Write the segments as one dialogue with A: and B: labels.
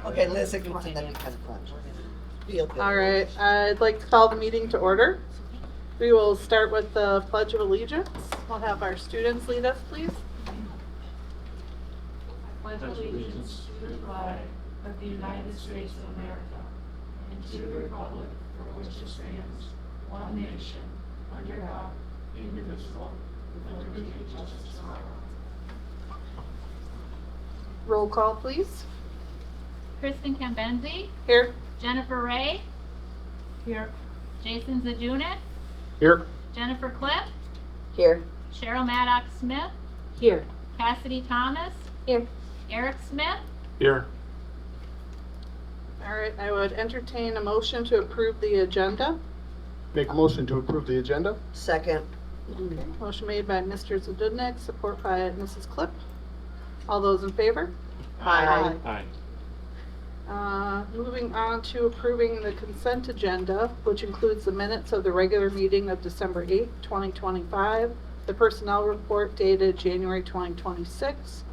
A: Okay, listen, come on, that'd be kind of fun. Feel good.
B: All right, I'd like to call the meeting to order. We will start with the Pledge of Allegiance. We'll have our students lead us, please.
C: Pledge allegiance to the flag of the United States of America and to the republic for which it stands, one nation, under God, indivisible, with liberty and justice for all.
B: Roll call, please.
D: Kristen Cambenzi,
B: Here.
D: Jennifer Ray,
C: Here.
D: Jason Zajunis,
E: Here.
D: Jennifer Cliff,
A: Here.
D: Cheryl Maddox Smith,
B: Here.
D: Cassidy Thomas,
B: Here.
D: Eric Smith,
E: Here.
B: All right, I would entertain a motion to approve the agenda.
E: Make a motion to approve the agenda?
A: Second.
B: Okay, motion made by Mr. Zadudnik, support by Mrs. Klipp. All those in favor?
A: Aye.
E: Aye.
B: Moving on to approving the consent agenda, which includes the minutes of the regular meeting of December 8th, 2025, the personnel report dated January 2026,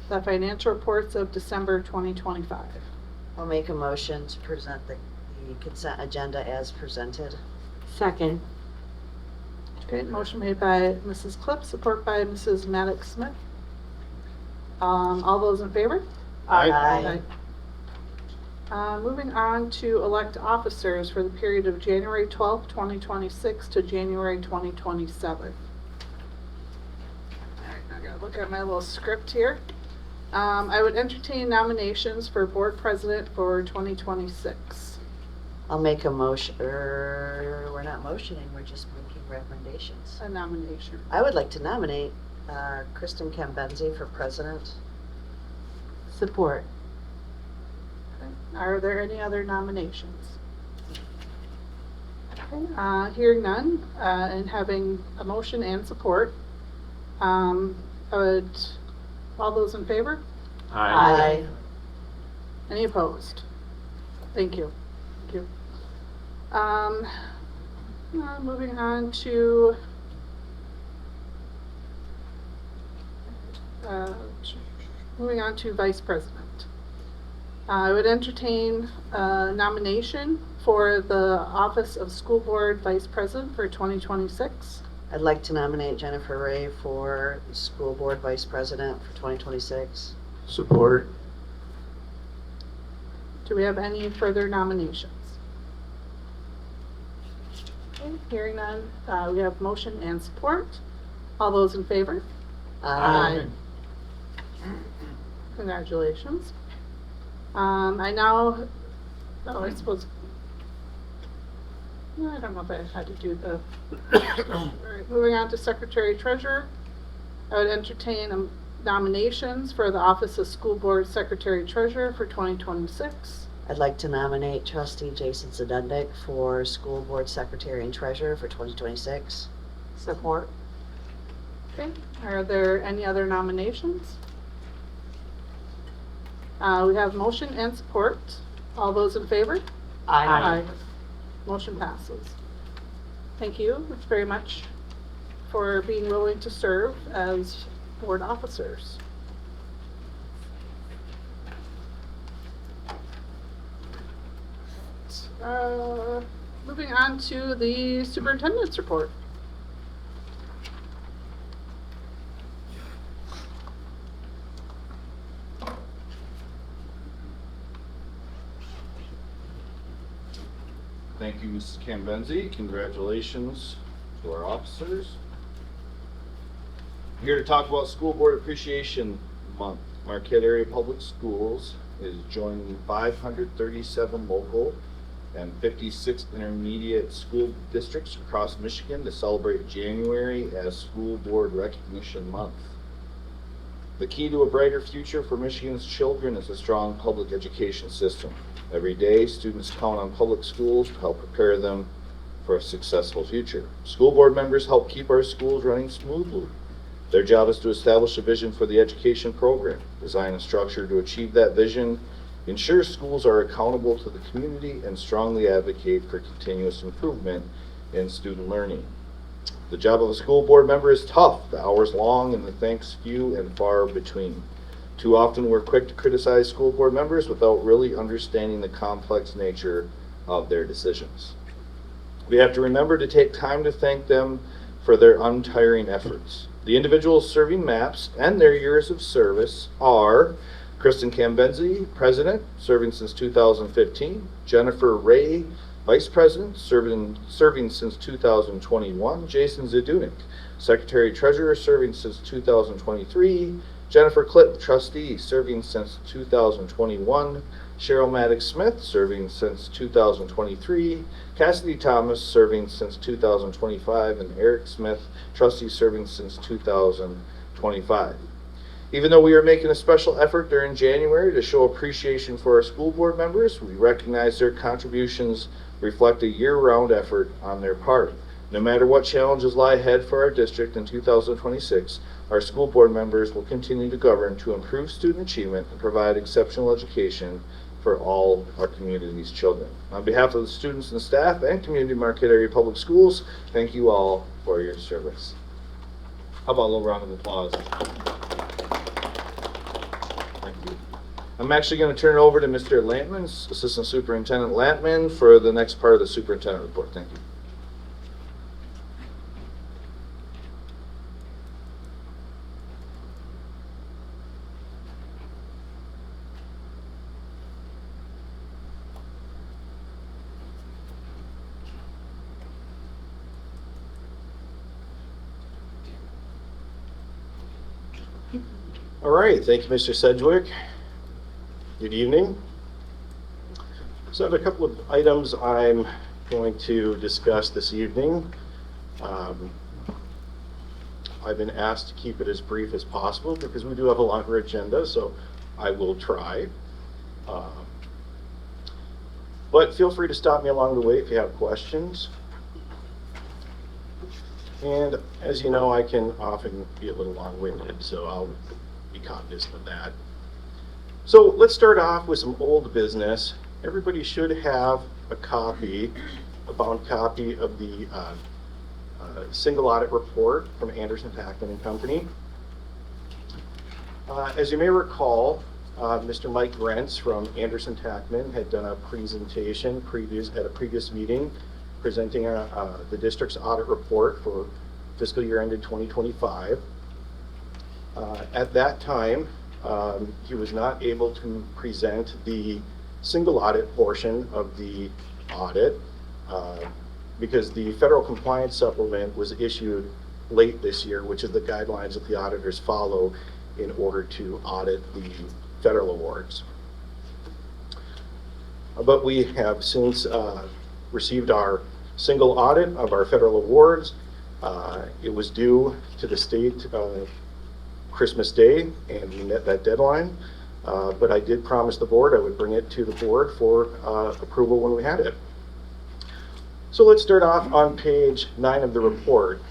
B: the financial reports of December 2025.
A: I'll make a motion to present the consent agenda as presented.
B: Second. Okay, motion made by Mrs. Klipp, support by Mrs. Maddox Smith. All those in favor?
E: Aye.
B: Moving on to elect officers for the period of January 12th, 2026 to January 2027. All right, I gotta look at my little script here. I would entertain nominations for board president for 2026.
A: I'll make a motion, we're not motioning, we're just making recommendations.
B: A nomination.
A: I would like to nominate Kristen Cambenzi for president.
B: Support. Are there any other nominations? Okay, hearing none, and having a motion and support, I would, all those in favor?
A: Aye.
B: Any opposed? Thank you. Thank you. Moving on to vice president. I would entertain a nomination for the office of school board vice president for 2026.
A: I'd like to nominate Jennifer Ray for school board vice president for 2026.
E: Support.
B: Do we have any further nominations? Okay, hearing none, we have motion and support. All those in favor?
A: Aye.
B: Congratulations. I don't know if I had to do the, all right, moving on to secretary treasurer. I would entertain nominations for the office of school board secretary treasurer for 2026.
A: I'd like to nominate trustee Jason Zadundik for school board secretary and treasurer for 2026.
B: Support. Okay, are there any other nominations? We have motion and support. All those in favor?
A: Aye.
B: Motion passes. Thank you very much for being willing to serve as board officers. Moving on to the superintendent's report.
F: Thank you, Mrs. Cambenzi. Congratulations to our officers. I'm here to talk about School Board Appreciation Month. Marquette Area Public Schools is joining 537 local and 56 intermediate school districts across Michigan to celebrate January as School Board Recognition Month. The key to a brighter future for Michigan's children is a strong public education system. Every day, students count on public schools to help prepare them for a successful future. School board members help keep our schools running smoothly. Their job is to establish a vision for the education program, design a structure to achieve that vision, ensure schools are accountable to the community, and strongly advocate for continuous improvement in student learning. The job of a school board member is tough, the hours long, and the thanks few and far between. Too often, we're quick to criticize school board members without really understanding the complex nature of their decisions. We have to remember to take time to thank them for their untiring efforts. The individuals serving MAPS and their years of service are Kristen Cambenzi, President, serving since 2015, Jennifer Ray, Vice President, serving since 2021, Jason Zadunik, Secretary Treasurer, serving since 2023, Jennifer Klipp, Trustee, serving since 2021, Cheryl Maddox Smith, serving since 2023, Cassidy Thomas, serving since 2025, and Eric Smith, Trustee, serving since 2025. Even though we are making a special effort during January to show appreciation for our school board members, we recognize their contributions reflect a year-round effort on their part. No matter what challenges lie ahead for our district in 2026, our school board members will continue to govern to improve student achievement and provide exceptional education for all our community's children. On behalf of the students and staff and community of Marquette Area Public Schools, thank you all for your service. How about a little round of applause? Thank you. I'm actually going to turn it over to Mr. Lampman, Assistant Superintendent Lampman, for the next part of the superintendent report. Thank you.
G: All right, thank you, Mr. Sedgwick. Good evening. So I have a couple of items I'm going to discuss this evening. I've been asked to keep it as brief as possible because we do have a longer agenda, so I will try. But feel free to stop me along the way if you have questions. And as you know, I can often be a little long-winded, so I'll be cognizant of that. So let's start off with some old business. Everybody should have a bound copy of the single audit report from Anderson, Tackman and Company. As you may recall, Mr. Mike Rentz from Anderson Tackman had done a presentation at a previous meeting presenting the district's audit report for fiscal year ended 2025. At that time, he was not able to present the single audit portion of the audit because the federal compliance supplement was issued late this year, which is the guidelines that the auditors follow in order to audit the federal awards. But we have since received our single audit of our federal awards. It was due to the state Christmas Day, and we met that deadline. But I did promise the board I would bring it to the board for approval when we had it. So let's start off on page 9 of the report.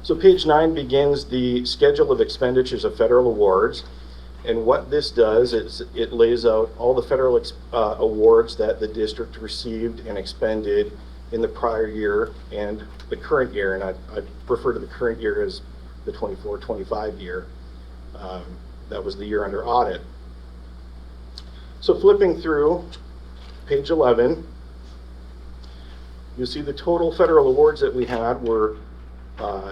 G: So page 9 begins the schedule of expenditures of federal awards. And what this does is it lays out all the federal awards that the district received and expended in the prior year and the current year. And I refer to the current year as the 24-25 year. That was the year under audit. So flipping through page 11, you'll see the total federal awards that we had were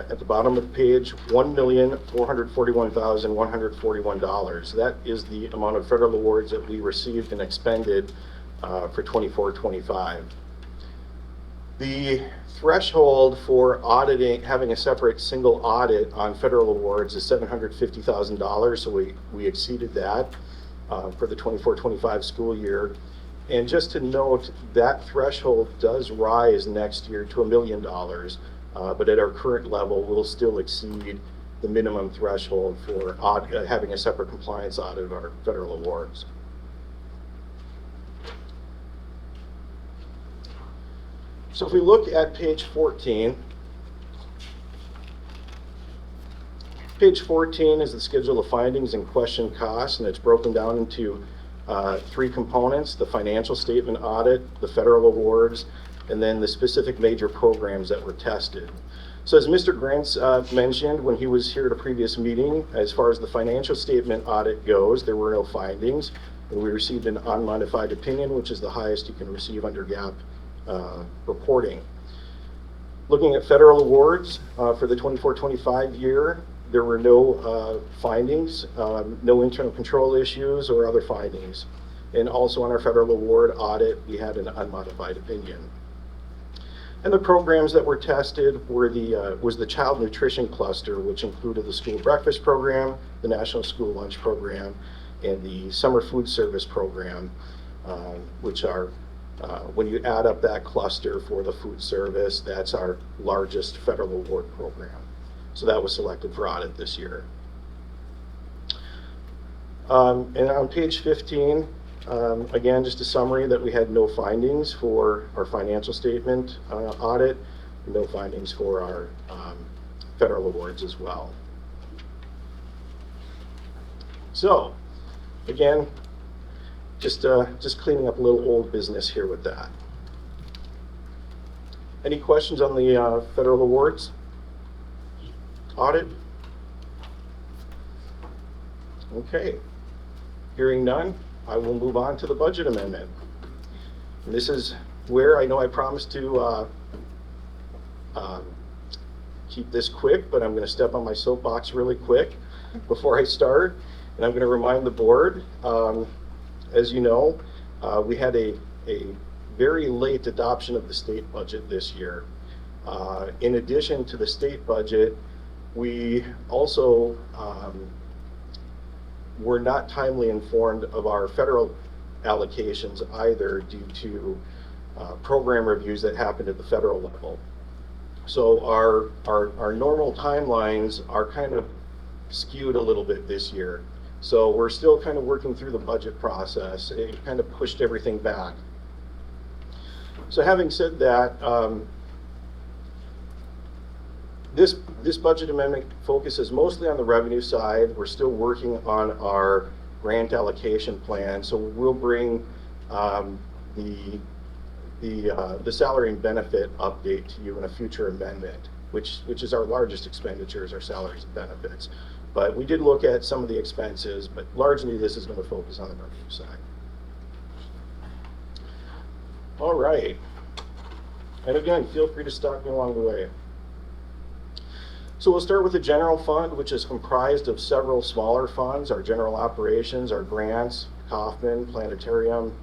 G: at the bottom of the page, $1,441,141. That is the amount of federal awards that we received and expended for 24-25. The threshold for auditing, having a separate single audit on federal awards is $750,000, so we exceeded that for the 24-25 school year. And just to note, that threshold does rise next year to $1 million, but at our current level, we'll still exceed the minimum threshold for having a separate compliance audit of our federal awards. So if we look at page 14, page 14 is the schedule of findings and question costs, and it's broken down into 3 components: the financial statement audit, the federal awards, and then the specific major programs that were tested. So as Mr. Grants mentioned when he was here at a previous meeting, as far as the financial statement audit goes, there were no findings. And we received an unmodified opinion, which is the highest you can receive under GAAP reporting. Looking at federal awards for the 24-25 year, there were no findings, no internal control issues or other findings. And also on our federal award audit, we had an unmodified opinion. And the programs that were tested were was the child nutrition cluster, which included the school breakfast program, the national school lunch program, and the summer food service program, which are, when you add up that cluster for the food service, that's our largest federal award program. So that was selected for audit this year. And on page 15, again, just a summary that we had no findings for our financial statement audit, no findings for our federal awards as well. So, again, just cleaning up a little old business here with that. Any questions on the federal awards audit? Okay, hearing none, I will move on to the budget amendment. And this is where I know I promised to keep this quick, but I'm going to step on my soapbox really quick before I start. And I'm going to remind the board, as you know, we had a very late adoption of the state budget this year. In addition to the state budget, we also were not timely informed of our federal allocations either due to program reviews that happened at the federal level. So our normal timelines are kind of skewed a little bit this year. So we're still kind of working through the budget process. It kind of pushed everything back. So having said that, this budget amendment focuses mostly on the revenue side. We're still working on our grant allocation plan, so we'll bring the salary and benefit update to you in a future amendment, which is our largest expenditures, our salaries and benefits. But we did look at some of the expenses, but largely this is going to focus on the revenue side. All right. And again, feel free to stop me along the way. So we'll start with the general fund, which is comprised of several smaller funds, our general operations, our grants, Kauffman, Planetarium,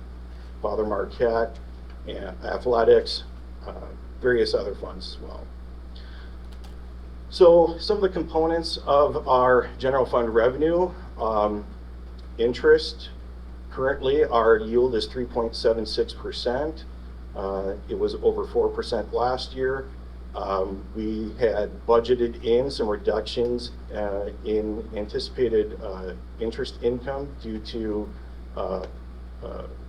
G: Father Marquette, and athletics, various other funds as well. So some of the components of our general fund revenue, interest, currently our yield is 3.76%. It was over 4% last year. We had budgeted in some reductions in anticipated interest income due to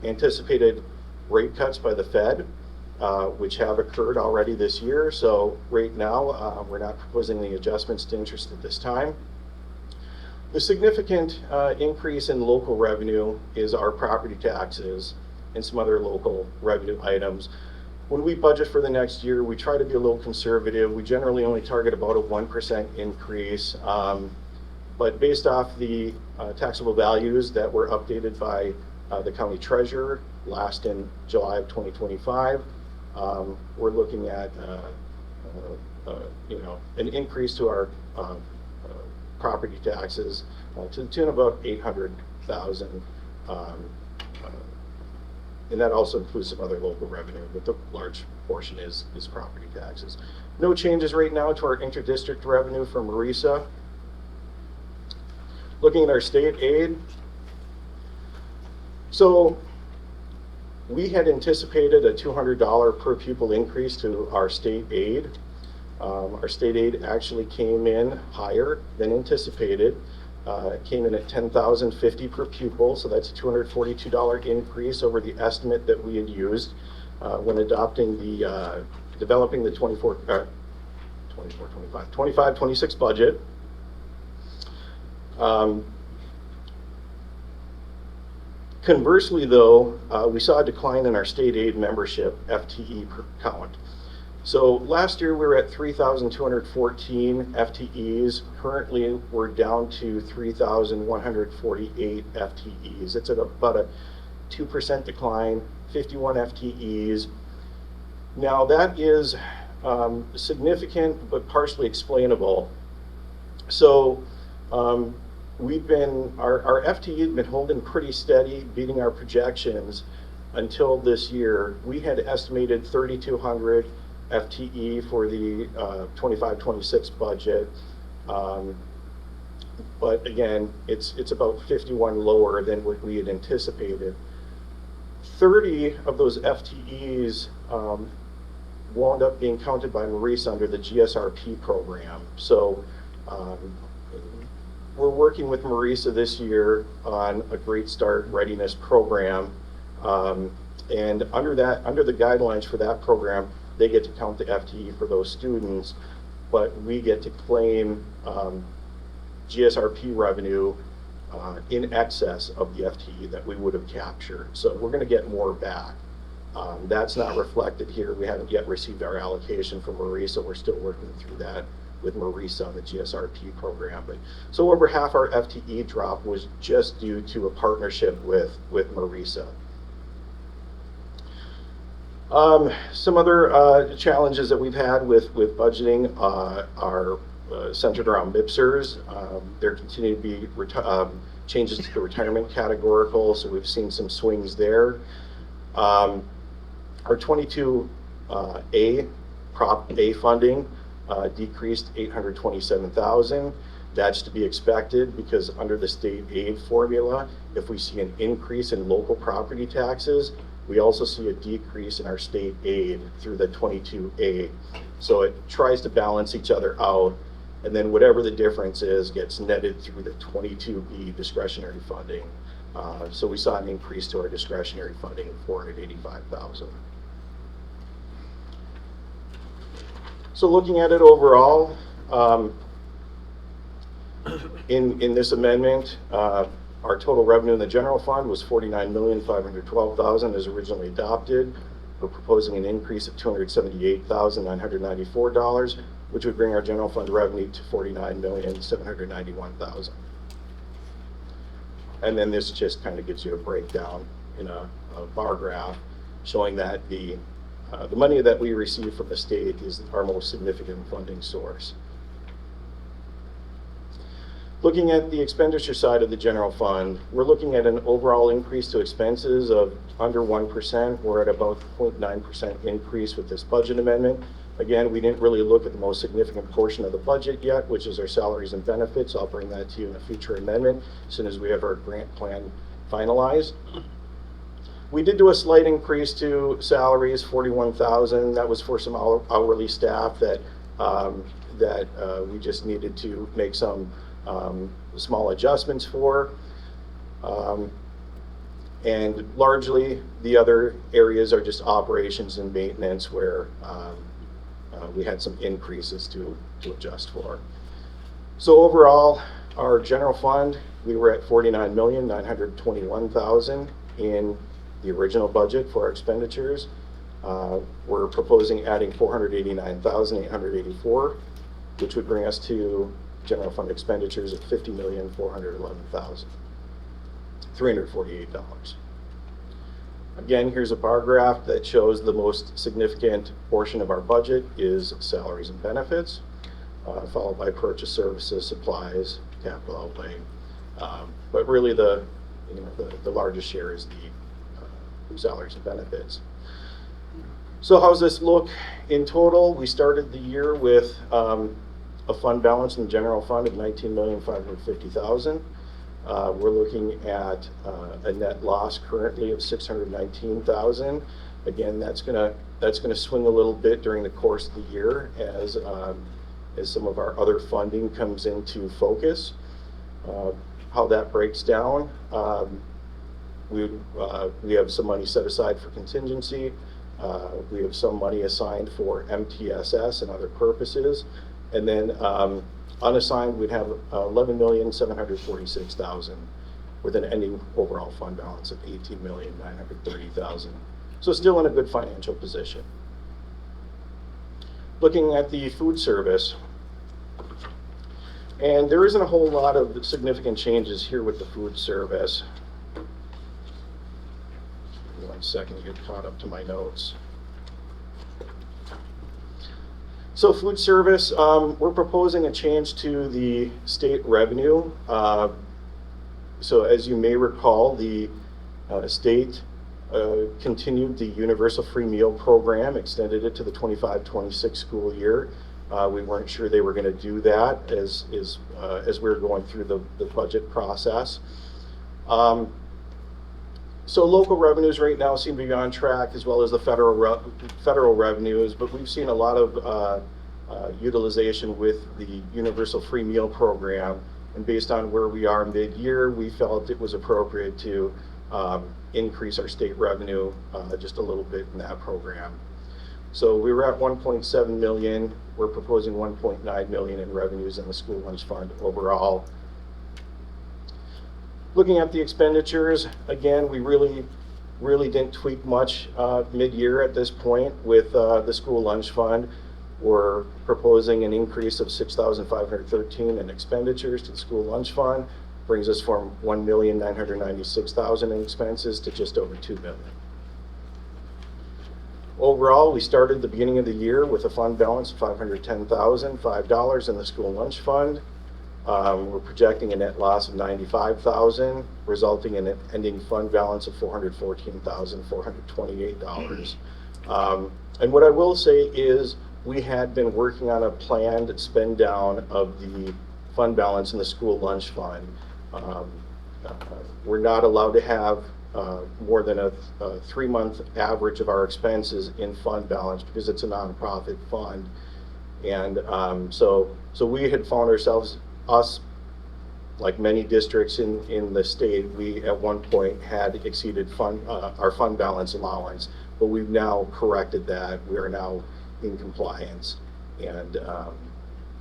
G: anticipated rate cuts by the Fed, which have occurred already this year. So right now, we're not proposing any adjustments to interest at this time. The significant increase in local revenue is our property taxes and some other local revenue items. When we budget for the next year, we try to be a little conservative. We generally only target about a 1% increase. But based off the taxable values that were updated by the county treasurer last in July of 2025, we're looking at an increase to our property taxes to the tune of about $800,000. And that also includes some other local revenue, but the large portion is property taxes. No changes right now to our interdistrict revenue from Marisa. Looking at our state aid. So we had anticipated a $200 per pupil increase to our state aid. Our state aid actually came in higher than anticipated. It came in at $10,050 per pupil, so that's a $242 increase over the estimate that we had used when adopting developing the 25-26 budget. Conversely though, we saw a decline in our state aid membership FTE per count. So last year we were at 3,214 FTEs. Currently, we're down to 3,148 FTEs. It's at about a 2% decline, 51 FTEs. Now that is significant but partially explainable. So our FTE had been holding pretty steady, beating our projections until this year. We had estimated 3,200 FTE for the 25-26 budget. But again, it's about 51 lower than what we had anticipated. 30 of those FTEs wound up being counted by Maurice under the GSRP program. So we're working with Marisa this year on a Great Start Readiness program. And under the guidelines for that program, they get to count the FTE for those students, but we get to claim GSRP revenue in excess of the FTE that we would have captured. So we're going to get more back. That's not reflected here. We haven't yet received our allocation from Marisa. We're still working through that with Marisa on the GSRP program. But so over half our FTE drop was just due to a partnership with Marisa. Some other challenges that we've had with budgeting are centered around MIPSers. There continue to be changes to the retirement categorical, so we've seen some swings there. Our 22A Prop A funding decreased $827,000. That's to be expected because under the state aid formula, if we see an increase in local property taxes, we also see a decrease in our state aid through the 22A. So it tries to balance each other out, and then whatever the difference is gets netted through the 22B discretionary funding. So we saw an increase to our discretionary funding of $485,000. So looking at it overall, in this amendment, our total revenue in the general fund was $49,512,000 as originally adopted. We're proposing an increase of $278,994, which would bring our general fund revenue to $49,791,000. And then this just kind of gives you a breakdown in a bar graph showing that the money that we receive from the state is our most significant funding source. Looking at the expenditure side of the general fund, we're looking at an overall increase to expenses of under 1%. We're at about 0.9% increase with this budget amendment. Again, we didn't really look at the most significant portion of the budget yet, which is our salaries and benefits. I'll bring that to you in a future amendment as soon as we have our grant plan finalized. We did do a slight increase to salaries, $41,000. That was for some hourly staff that we just needed to make some small adjustments for. And largely, the other areas are just operations and maintenance where we had some increases to adjust for. So overall, our general fund, we were at $49,921,000 in the original budget for our expenditures. We're proposing adding $489,884, which would bring us to general fund expenditures of $50,411,348. Again, here's a bar graph that shows the most significant portion of our budget is salaries and benefits, followed by purchase services, supplies, capital outlay. But really the largest share is the salaries and benefits. So how's this look in total? We started the year with a fund balance in the general fund of $19,550,000. We're looking at a net loss currently of $619,000. Again, that's gonna swing a little bit during the course of the year as some of our other funding comes into focus. How that breaks down, we have some money set aside for contingency. We have some money assigned for MTSS and other purposes. And then unassigned, we'd have $11,746,000 with an ending overall fund balance of $18,930,000. So still in a good financial position. Looking at the food service, and there isn't a whole lot of significant changes here with the food service. Give me 1 second to get caught up to my notes. So food service, we're proposing a change to the state revenue. So as you may recall, the state continued the universal free meal program, extended it to the 25-26 school year. We weren't sure they were going to do that as we were going through the budget process. So local revenues right now seem to be on track, as well as the federal revenues, but we've seen a lot of utilization with the universal free meal program. And based on where we are mid-year, we felt it was appropriate to increase our state revenue just a little bit in that program. So we were at 1.7 million. We're proposing 1.9 million in revenues in the school lunch fund overall. Looking at the expenditures, again, we really didn't tweak much mid-year at this point with the school lunch fund. We're proposing an increase of $6,513 in expenditures to the school lunch fund, brings us from $1,996,000 in expenses to just over $2 million. Overall, we started the beginning of the year with a fund balance of $510,005 in the school lunch fund. We're projecting a net loss of $95,000, resulting in an ending fund balance of $414,428. And what I will say is we had been working on a planned spend down of the fund balance in the school lunch fund. We're not allowed to have more than a 3-month average of our expenses in fund balance because it's a nonprofit fund. And so we had found ourselves, like many districts in the state, we at one point had exceeded our fund balance allowance, but we've now corrected that. We are now in compliance. And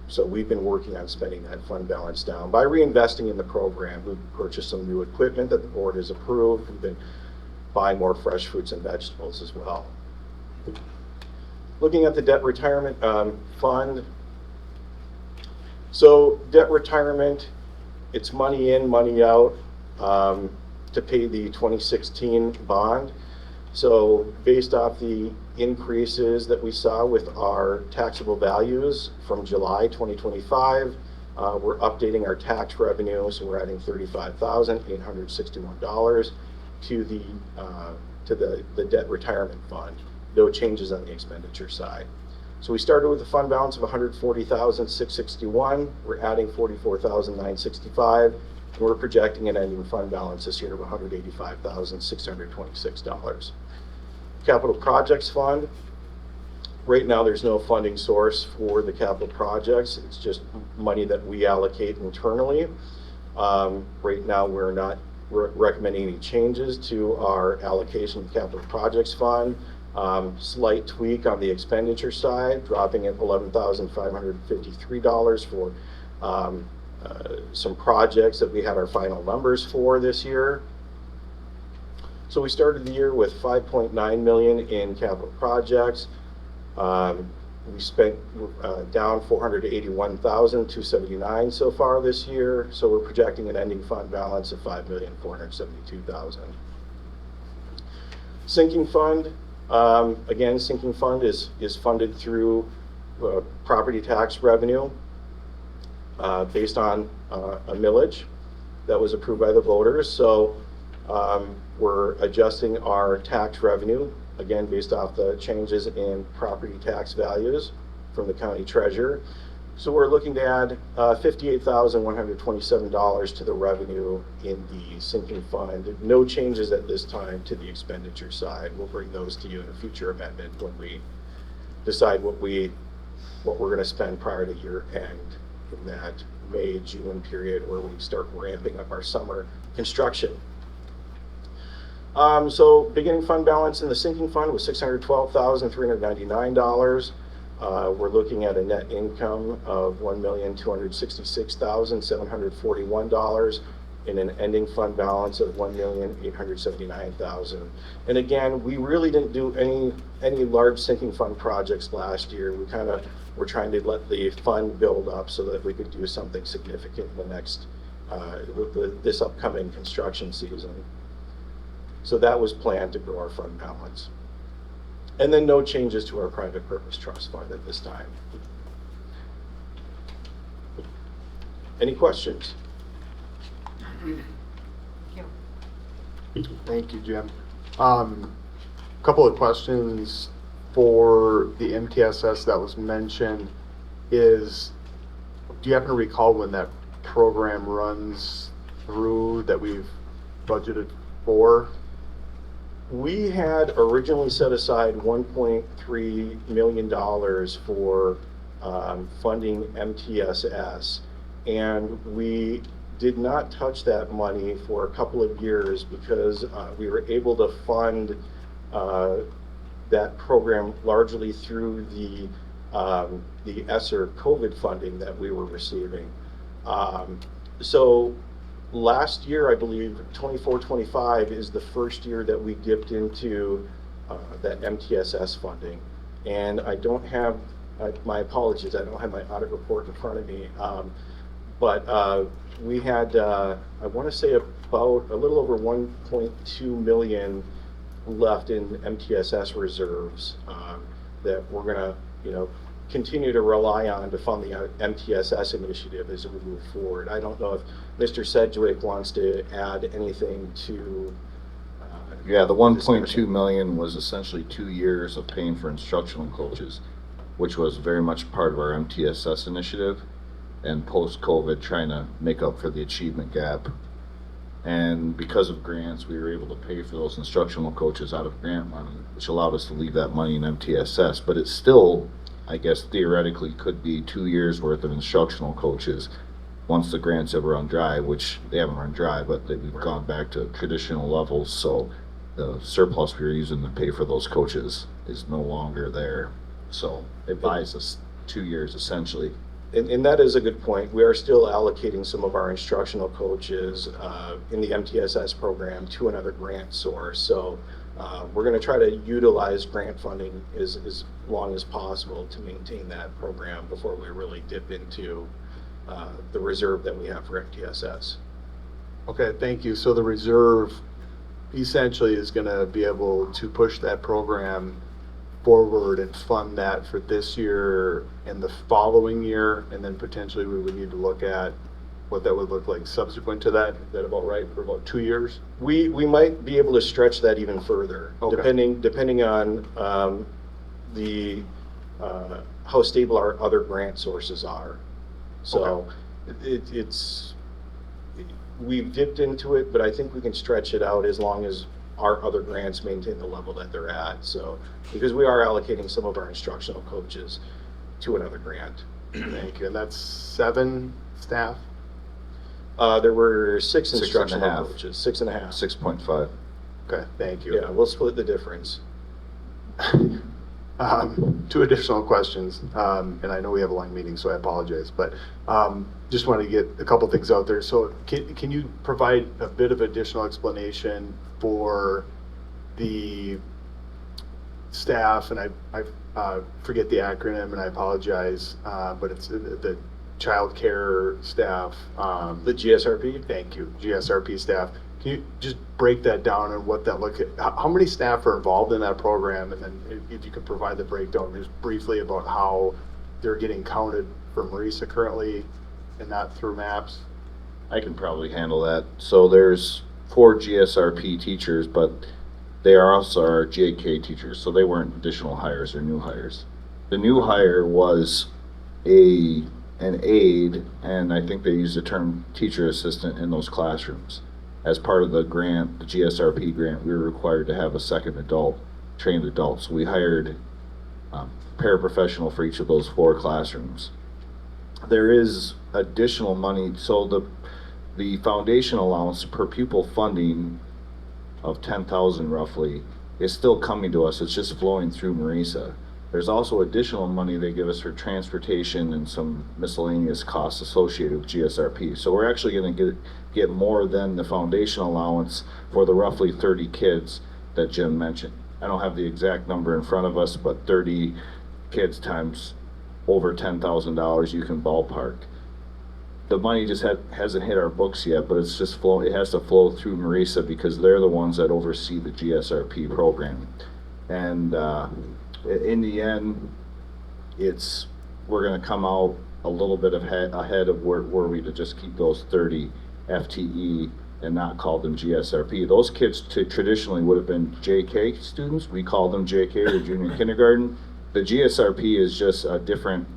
G: so we've been working on spending that fund balance down by reinvesting in the program. We've purchased some new equipment that the board has approved. We've been buying more fresh fruits and vegetables as well. Looking at the debt retirement fund. So debt retirement, it's money in, money out to pay the 2016 bond. So based off the increases that we saw with our taxable values from July 2025, we're updating our tax revenue. So we're adding $35,861 to the debt retirement fund. No changes on the expenditure side. So we started with a fund balance of $140,661. We're adding $44,965. And we're projecting an ending fund balance this year of $185,626. Capital Projects Fund. Right now, there's no funding source for the capital projects. It's just money that we allocate internally. Right now, we're not recommending any changes to our allocation of the Capital Projects Fund. Slight tweak on the expenditure side, dropping at $11,553 for some projects that we had our final numbers for this year. So we started the year with $5.9 million in capital projects. We spent down $481,279 so far this year. So we're projecting an ending fund balance of $5,472,000. Sinking fund. Again, sinking fund is funded through property tax revenue based on a millage that was approved by the voters. So we're adjusting our tax revenue, again, based off the changes in property tax values from the county treasurer. So we're looking to add $58,127 to the revenue in the sinking fund. No changes at this time to the expenditure side. We'll bring those to you in a future amendment when we decide what we're going to spend prior to year end in that May, June period where we start ramping up our summer construction. So beginning fund balance in the sinking fund was $612,399. We're looking at a net income of $1,266,741. in an ending fund balance of $1,879,000. And again, we really didn't do any large sinking fund projects last year. We kind of were trying to let the fund build up so that we could do something significant in the next, this upcoming construction season. So that was planned to grow our fund balance. And then no changes to our private purpose trust fund at this time. Any questions?
E: Thank you, Jim. Couple of questions for the MTSS that was mentioned is, do you happen to recall when that program runs through that we've budgeted for?
G: We had originally set aside $1.3 million for funding MTSS, and we did not touch that money for a couple of years because we were able to fund that program largely through the ESSER COVID funding that we were receiving. So last year, I believe, 24-25 is the first year that we dipped into that MTSS funding. And I don't have, my apologies, I don't have my audit report in front of me. But we had, I want to say about a little over 1.2 million left in MTSS reserves that we're going to, continue to rely on to fund the MTSS initiative as we move forward. I don't know if Mr. Sedgwick wants to add anything to.
F: Yeah, the
G: this
F: 1.2
G: discussion.
F: million was essentially 2 years of paying for instructional coaches, which was very much part of our MTSS initiative, and post-COVID trying to make up for the achievement gap. And because of grants, we were able to pay for those instructional coaches out of grant money, which allowed us to leave that money in MTSS. But it's still, I guess, theoretically could be 2 years worth of instructional coaches once the grants have run dry, which they haven't run dry, but we've gone back to traditional levels. So the surplus we were using to pay for those coaches is no longer there. So it buys us 2 years essentially.
G: And that is a good point. We are still allocating some of our instructional coaches in the MTSS program to another grant source. So we're going to try to utilize grant funding as long as possible to maintain that program before we really dip into the reserve that we have for MTSS.
E: Okay, thank you. So the reserve essentially is going to be able to push that program forward and fund that for this year and the following year, and then potentially we would need to look at what that would look like subsequent to that. Is that about right, for about 2 years?
G: We might be able to stretch that even further,
E: Okay.
G: depending on the how stable our other grant sources are. So we've dipped into it, but I think we can stretch it out as long as our other grants maintain the level that they're at. So, because we are allocating some of our instructional coaches to another grant.
E: Thank you. And that's 7 staff?
G: There were 6
F: 6.5.
G: instructional coaches, 6.5.
F: 6.5.
E: Okay, thank you.
G: Yeah, we'll split the difference.
E: 2 additional questions, and I know we have a long meeting, so I apologize, but just want to get a couple things out there. So can you provide a bit of additional explanation for the staff, and I forget the acronym, and I apologize, but it's the child care staff.
G: The GSRP?
E: Thank you, GSRP staff. Can you just break that down and what that how many staff are involved in that program? And then if you could provide the breakdown just briefly about how they're getting counted for Marisa currently and not through MAPS.
F: I can probably handle that. So there's 4 GSRP teachers, but they are also our JK teachers, so they weren't additional hires or new hires. The new hire was an aide, and I think they used the term teacher assistant in those classrooms. As part of the grant, the GSRP grant, we were required to have a second trained adult. So we hired paraprofessional for each of those 4 classrooms. There is additional money, so the foundation allowance per pupil funding of $10,000 roughly is still coming to us. It's just flowing through Marisa. There's also additional money they give us for transportation and some miscellaneous costs associated with GSRP. So we're actually gonna get more than the foundation allowance for the roughly 30 kids that Jim mentioned. I don't have the exact number in front of us, but 30 kids times over $10,000, you can ballpark. The money just hasn't hit our books yet, but it's just it has to flow through Marisa because they're the ones that oversee the GSRP program. And in the end, we're gonna come out a little bit ahead of where we to just keep those 30 FTE and not call them GSRP. Those kids traditionally would have been JK students. We call them JK or junior kindergarten. The GSRP is just a different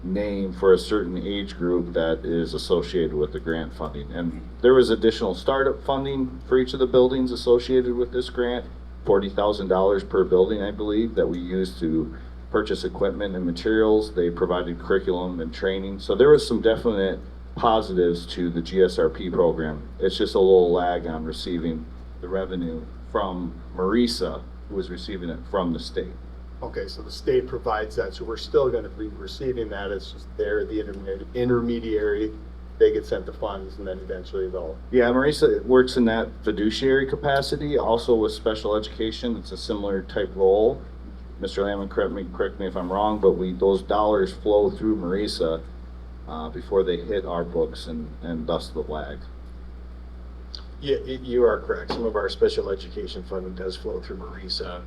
F: name for a certain age group that is associated with the grant funding. And there was additional startup funding for each of the buildings associated with this grant, $40,000 per building, I believe, that we used to purchase equipment and materials. They provided curriculum and training. So there was some definite positives to the GSRP program. It's just a little lag on receiving the revenue from Marisa, who was receiving it from the state.
E: Okay, so the state provides that, so we're still gonna be receiving that, it's just they're the intermediary, they get sent the funds, and then eventually they'll.
F: Yeah, Marisa works in that fiduciary capacity, also with special education. It's a similar type role. Mr. Lamon, correct me if I'm wrong, but those dollars flow through Marisa before they hit our books, and thus the lag.
G: Yeah, you are correct. Some of our special education funding does flow through Marisa.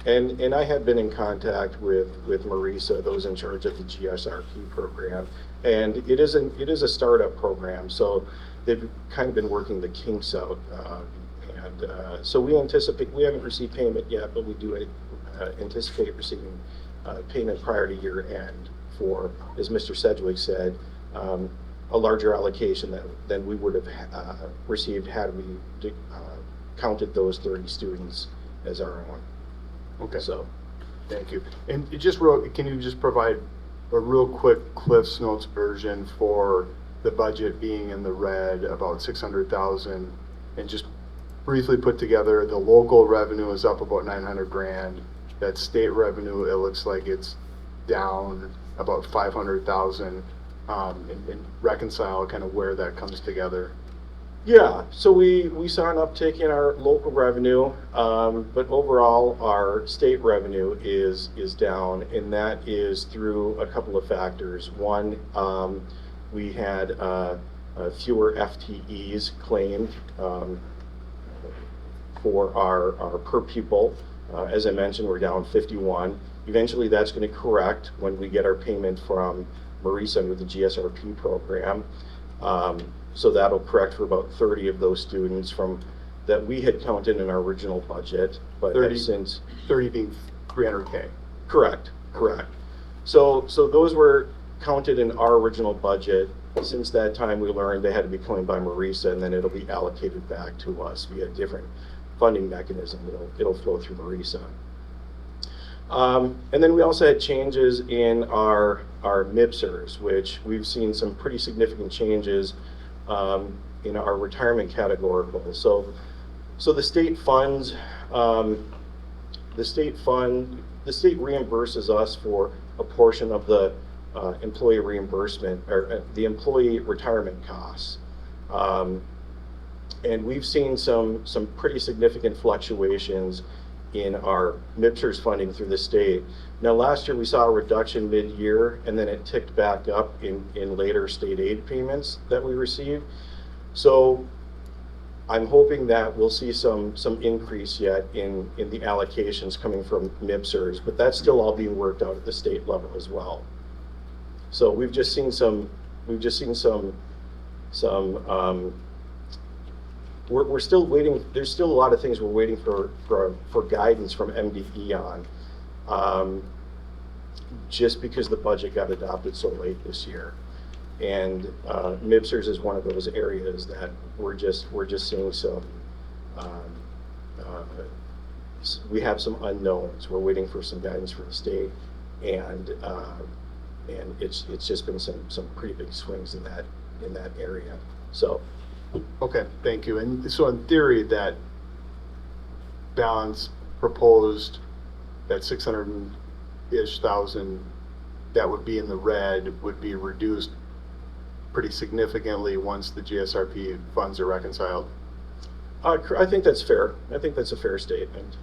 G: And I have been in contact with Marisa, those in charge of the GSRP program. And it is a startup program, so they've kind of been working the kinks out. So we haven't received payment yet, but we do anticipate receiving payment prior to year end for, as Mr. Sedgwick said, a larger allocation than we would have received had we counted those 30 students as our own.
E: Okay.
G: So,
E: Thank you. And can you just provide a real quick Cliff's Notes version for the budget being in the red, about 600,000, and just briefly put together, the local revenue is up about 900 grand. That state revenue, it looks like it's down about 500,000, and reconcile kind of where that comes together.
G: yeah, so we saw an uptick in our local revenue, but overall our state revenue is down, and that is through a couple of factors. One, we had fewer FTEs claimed for our per pupil. As I mentioned, we're down 51. Eventually that's going to correct when we get our payment from Marisa under the GSRP program. So that'll correct for about 30 of those students that we had counted in our original budget, but
E: 30
G: have since
E: 30 being 300K.
G: correct. So those were counted in our original budget. Since that time, we learned they had to be claimed by Marisa, and then it'll be allocated back to us via a different funding mechanism. It'll flow through Marisa. And then we also had changes in our MIPSers, which we've seen some pretty significant changes in our retirement categorical. So the state funds, the state reimburses us for a portion of the employee reimbursement or the employee retirement costs. And we've seen some pretty significant fluctuations in our MIPSers funding through the state. Now, last year we saw a reduction mid-year, and then it ticked back up in later state aid payments that we received. So I'm hoping that we'll see some increase yet in the allocations coming from MIPSers, but that's still all being worked out at the state level as well. So we've just seen some we're still waiting. There's still a lot of things we're waiting for guidance from MDE on, just because the budget got adopted so late this year, and MIPSers is one of those areas that we're just seeing some. We have some unknowns. We're waiting for some guidance from the state, and it's just been some pretty big swings in that area. So.
E: Okay, thank you. And so in theory, that balance proposed, that 200-ish thousand that would be in the red would be reduced pretty significantly once the GSRP funds are reconciled.
G: I think that's fair. I think that's a fair statement.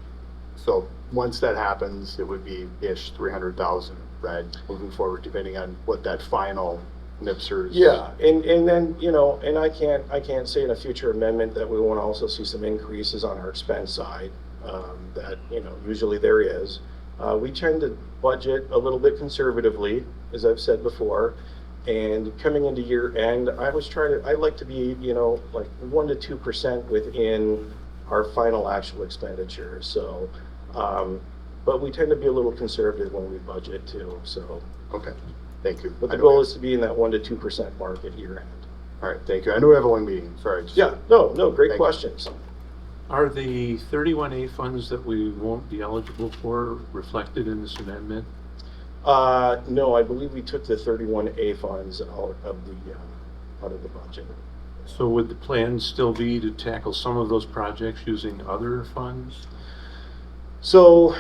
E: So once that happens, it would be ish 300,000 red moving forward, depending on what that final NIPSR's.
G: Yeah, and then, you know, and I can't say in a future amendment that we won't also see some increases on our expense side, that, you know, usually there is. We tend to budget a little bit conservatively, as I've said before, and coming into year end, I like to be, you know, like 1 to 2% within our final actual expenditure, so, but we tend to be a little conservative when we budget too, so.
E: Okay, thank you.
G: But the
E: I know
G: goal
E: we-
G: is to be in that 1 to 2% mark at year end.
E: All right, thank you. I know we have a long meeting, sorry.
G: Yeah, no, great
E: Thank you.
G: questions.
H: Are the 31A funds that we won't be eligible for reflected in this amendment?
G: No, I believe we took the 31A funds out of the budget.
H: So would the plan still be to tackle some of those projects using other funds?
G: So,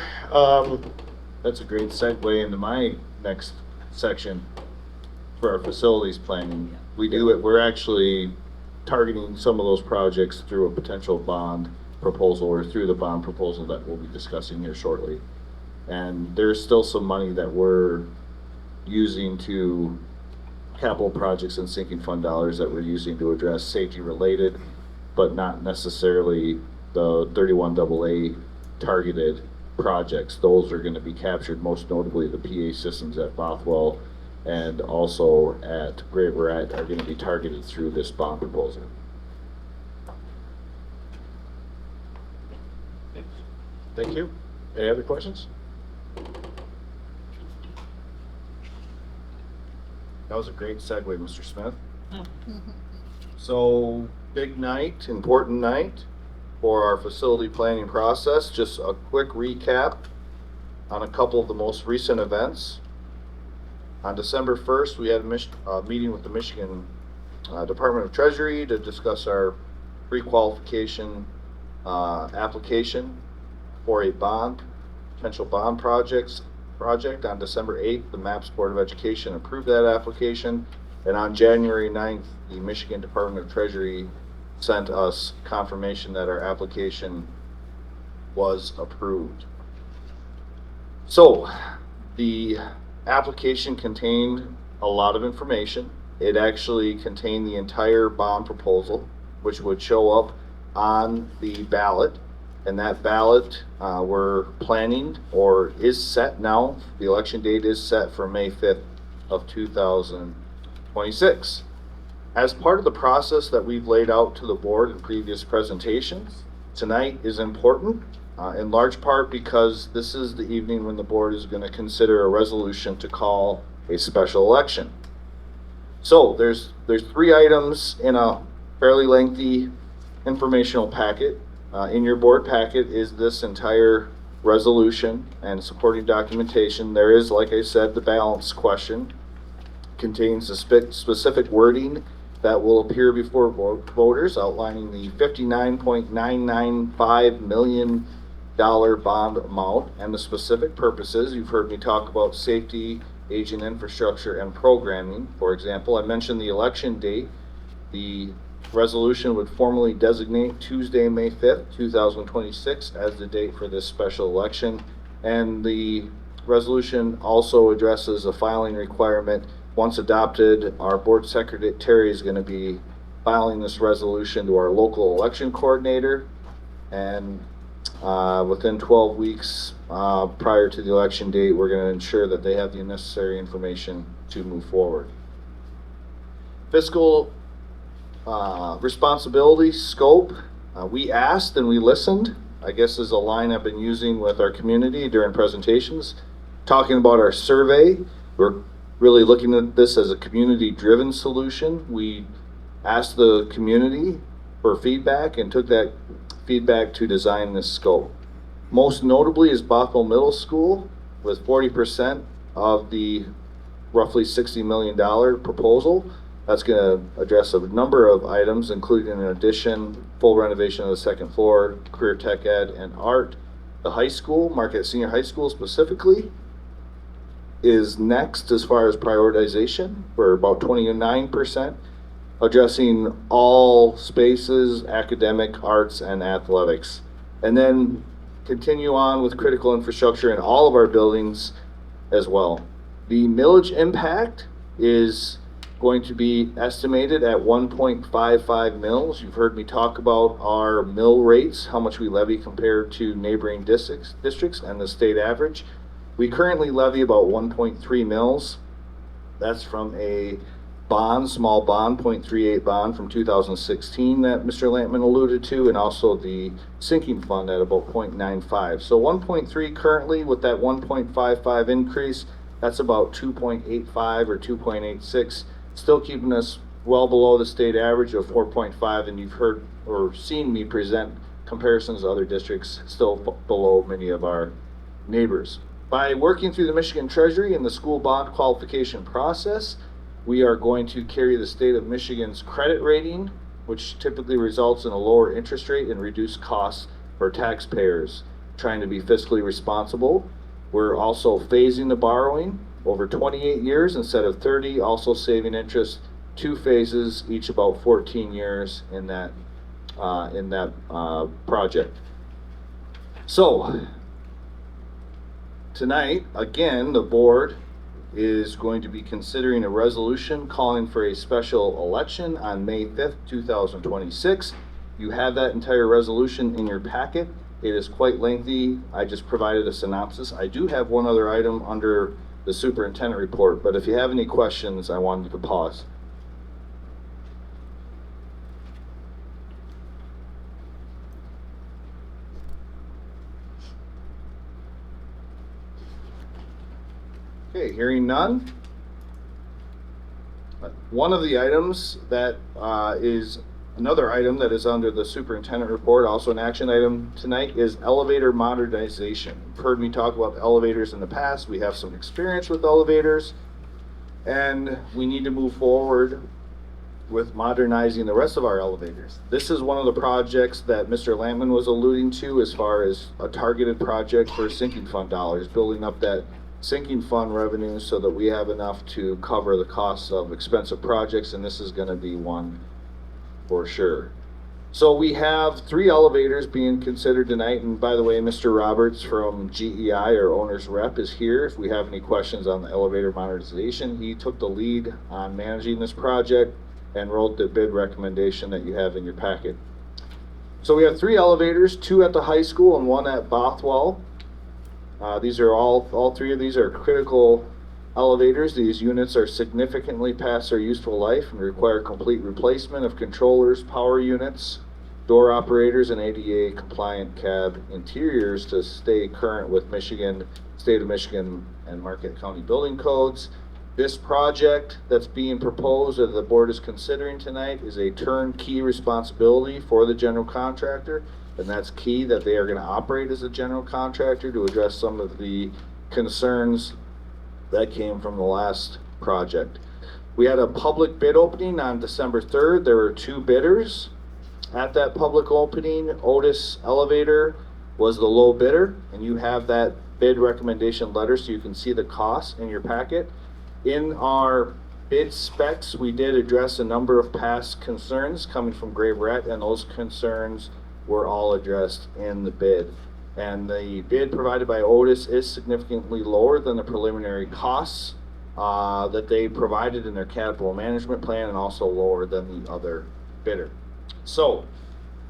F: That's a great segue into my next section for our facilities planning. We're actually targeting some of those projects through a potential bond proposal or through the bond proposal that we'll be discussing here shortly. And there's still some money that we're using to capital projects and sinking fund dollars that we're using to address safety related, but not necessarily the 31AA targeted projects. Those are going to be captured, most notably the PA systems at Bothwell and also at Great Barrett are going to be targeted through this bond proposal.
G: thank you. Any other questions?
F: That was a great segue, Mr. Smith. So, big night, important night for our facility planning process. Just a quick recap on a couple of the most recent events. On December 1st, we had a meeting with the Michigan Department of Treasury to discuss our pre-qualification application for a potential bond project. On December 8th, the MAPS Board of Education approved that application, and on January 9th, the Michigan Department of Treasury sent us confirmation that our application was approved. So, the application contained a lot of information. It actually contained the entire bond proposal, which would show up on the ballot. And that ballot, we're planning, or is set now, the election date is set for May 5th of 2026. As part of the process that we've laid out to the board in previous presentations, tonight is important, in large part because this is the evening when the board is going to consider a resolution to call a special election. So there's 3 items in a fairly lengthy informational packet. In your board packet is this entire resolution and supporting documentation. There is, like I said, the balance question. Contains the specific wording that will appear before voters outlining the $59.995 million bond amount and the specific purposes. You've heard me talk about safety, aging infrastructure, and programming. For example, I mentioned the election date. The resolution would formally designate Tuesday, May 5th, 2026 as the date for this special election. And the resolution also addresses a filing requirement. Once adopted, our board secretary is going to be filing this resolution to our local election coordinator. And within 12 weeks prior to the election date, we're going to ensure that they have the necessary information to move forward. Fiscal responsibility scope, we asked and we listened, I guess is a line I've been using with our community during presentations, talking about our survey. We're really looking at this as a community-driven solution. We asked the community for feedback and took that feedback to design this scope. Most notably is Bothwell Middle School, with 40% of the roughly $60 million proposal. That's going to address a number of items, including an addition, full renovation of the second floor, career tech ed, and art. The high school, Marquette Senior High School specifically, is next as far as prioritization. We're about 29%, addressing all spaces, academic, arts, and athletics. And then continue on with critical infrastructure in all of our buildings as well. The millage impact is going to be estimated at 1.55 mils. You've heard me talk about our mill rates, how much we levy compared to neighboring districts and the state average. We currently levy about 1.3 mils. That's from a bond, small bond, 0.38 bond from 2016 that Mr. Lampman alluded to, and also the sinking fund at about 0.95. So 1.3 currently, with that 1.55 increase, that's about 2.85 or 2.86, still keeping us well below the state average of 4.5, and you've heard or seen me present comparisons to other districts still below many of our neighbors. By working through the Michigan Treasury and the school bond qualification process, we are going to carry the state of Michigan's credit rating, which typically results in a lower interest rate and reduced costs for taxpayers trying to be fiscally responsible. We're also phasing the borrowing over 28 years instead of 30, also saving interest, 2 phases, each about 14 years in that project. So tonight, again, the board is going to be considering a resolution calling for a special election on May 5th, 2026. You have that entire resolution in your packet. It is quite lengthy. I just provided a synopsis. I do have one other item under the superintendent report, but if you have any questions, I wanted to pause. Okay, hearing none. One of the items that is another item that is under the superintendent report, also an action item tonight, is elevator modernization. You've heard me talk about elevators in the past. We have some experience with elevators, and we need to move forward with modernizing the rest of our elevators. This is one of the projects that Mr. Lampman was alluding to as far as a targeted project for sinking fund dollars, building up that sinking fund revenue so that we have enough to cover the costs of expensive projects, and this is going to be one for sure. So we have 3 elevators being considered tonight, and by the way, Mr. Roberts from GEI, our owner's rep, is here if we have any questions on the elevator modernization. He took the lead on managing this project and wrote the bid recommendation that you have in your packet. So we have 3 elevators, 2 at the high school and 1 at Bothwell. These are all 3 of these are critical elevators. These units are significantly past their useful life and require complete replacement of controllers, power units, door operators, and ADA compliant cab interiors to stay current with state of Michigan and Marquette County building codes. This project that's being proposed that the board is considering tonight is a turnkey responsibility for the general contractor. And that's key, that they are going to operate as a general contractor to address some of the concerns that came from the last project. We had a public bid opening on December 3rd. There were 2 bidders at that public opening. Otis Elevator was the low bidder, and you have that bid recommendation letter so you can see the costs in your packet. In our bid specs, we did address a number of past concerns coming from Gray Brett, and those concerns were all addressed in the bid. And the bid provided by Otis is significantly lower than the preliminary costs that they provided in their capital management plan, and also lower than the other bidder. So,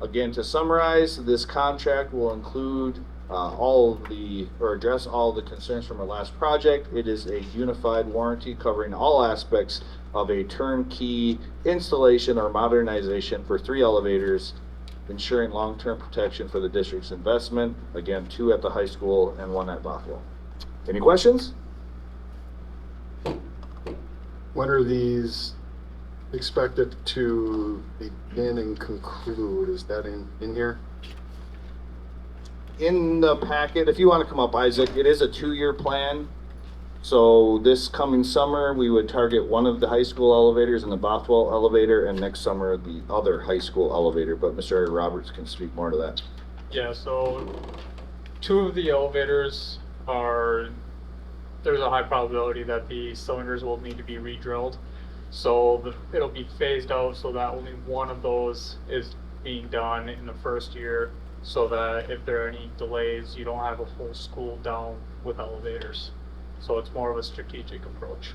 F: again, to summarize, this contract will include address all the concerns from our last project. It is a unified warranty covering all aspects of a turnkey installation or modernization for 3 elevators, ensuring long-term protection for the district's investment. Again, 2 at the high school and 1 at Bothwell. Any questions?
E: When are these expected to begin and conclude? Is that in here?
F: In the packet, if you want to come up, Isaac, it is a 2-year plan. So this coming summer, we would target one of the high school elevators and the Bothwell elevator, and next summer, the other high school elevator. But Mr. Roberts can speak more to that.
I: Yeah, so 2 of the elevators are there's a high probability that the cylinders will need to be re-drilled. So it'll be phased out so that only one of those is being done in the first year, so that if there are any delays, you don't have a whole school down with elevators. So it's more of a strategic approach.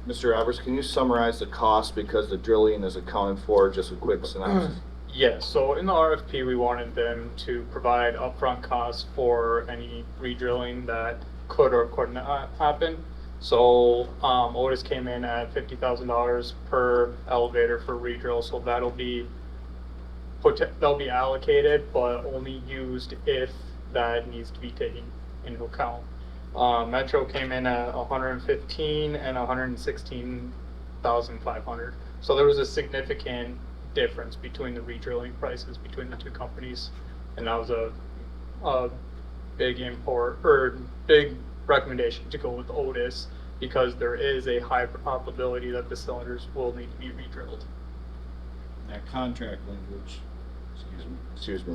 F: Mr. Roberts, can you summarize the cost because the drilling is accounted for, just a quick synopsis?
I: Yes, so in the RFP, we wanted them to provide upfront costs for any re-drilling that could or could not happen. So Otis came in at $50,000 per elevator for re-drill, so they'll be allocated, but only used if that needs to be taken into account. Metro came in at 115 and 116,500. So there was a significant difference between the re-drilling prices between the two companies, and that was a big big recommendation to go with Otis, because there is a high probability that the cylinders will need to be re-drilled.
F: That contract language,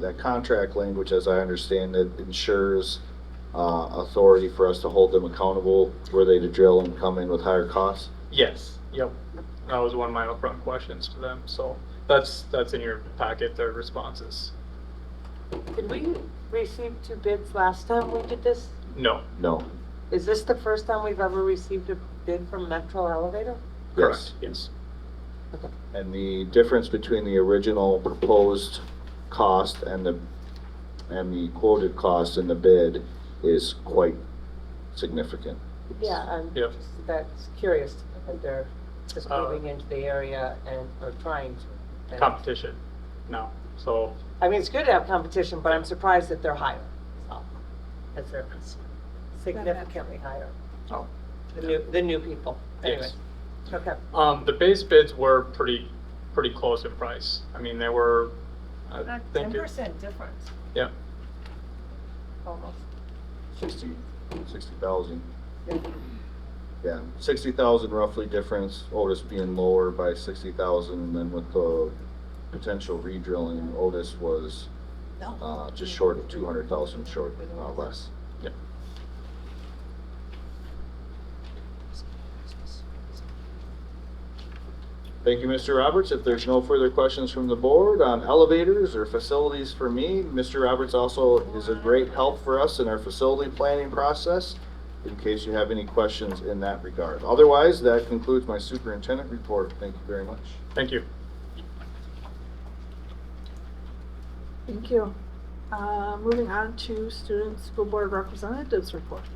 F: that contract language, as I understand it, ensures authority for us to hold them accountable were they to drill and come in with higher costs?
I: Yes, yep. That was one of my upfront questions to them, so that's in your packet, their responses.
J: Did we receive 2 bids last time we did this?
I: No.
F: No.
J: Is this the first time we've ever received a bid from Metro Elevator?
F: Yes.
I: Yes.
F: And the difference between the original proposed cost and the quoted cost in the bid is quite significant.
J: Yeah, I'm
I: Yep.
J: just, that's curious that they're just moving into the area and, or trying to. And-
I: Competition, no. So,
J: I mean, it's good to have competition, but I'm surprised that they're higher. So, that they're significantly higher.
I: oh,
J: The new people. Anyway,
I: yes.
J: okay.
I: The base bids were pretty close in price. I mean, they were, I think,
J: 10% difference,
I: yeah.
J: almost.
F: 60,000. Yeah, 60,000 roughly difference, Otis being lower by 60,000, and then with the potential re-drilling, Otis was just short of 200,000 short, less.
I: Yep.
F: Thank you, Mr. Roberts. If there's no further questions from the board on elevators or facilities for me, Mr. Roberts also is a great help for us in our facility planning process, in case you have any questions in that regard. Otherwise, that concludes my superintendent report. Thank you very much.
I: Thank you.
B: Thank you. Moving on to student school board representatives reports.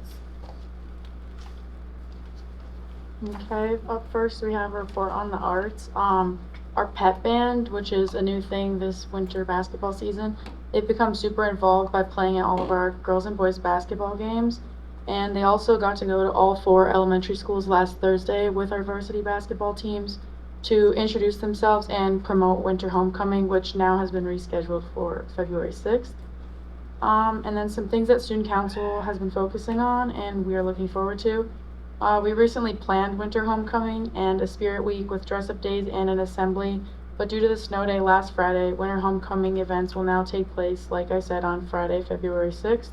K: Okay, up first we have a report on the arts. Our pep band, which is a new thing this winter basketball season, they've become super involved by playing at all of our girls and boys basketball games. And they also got to go to all 4 elementary schools last Thursday with our varsity basketball teams to introduce themselves and promote winter homecoming, which now has been rescheduled for February 6th. And then some things that student council has been focusing on and we are looking forward to. We recently planned winter homecoming and a spirit week with dress-up days and an assembly, but due to the snow day last Friday, winter homecoming events will now take place, like I said, on Friday, February 6th.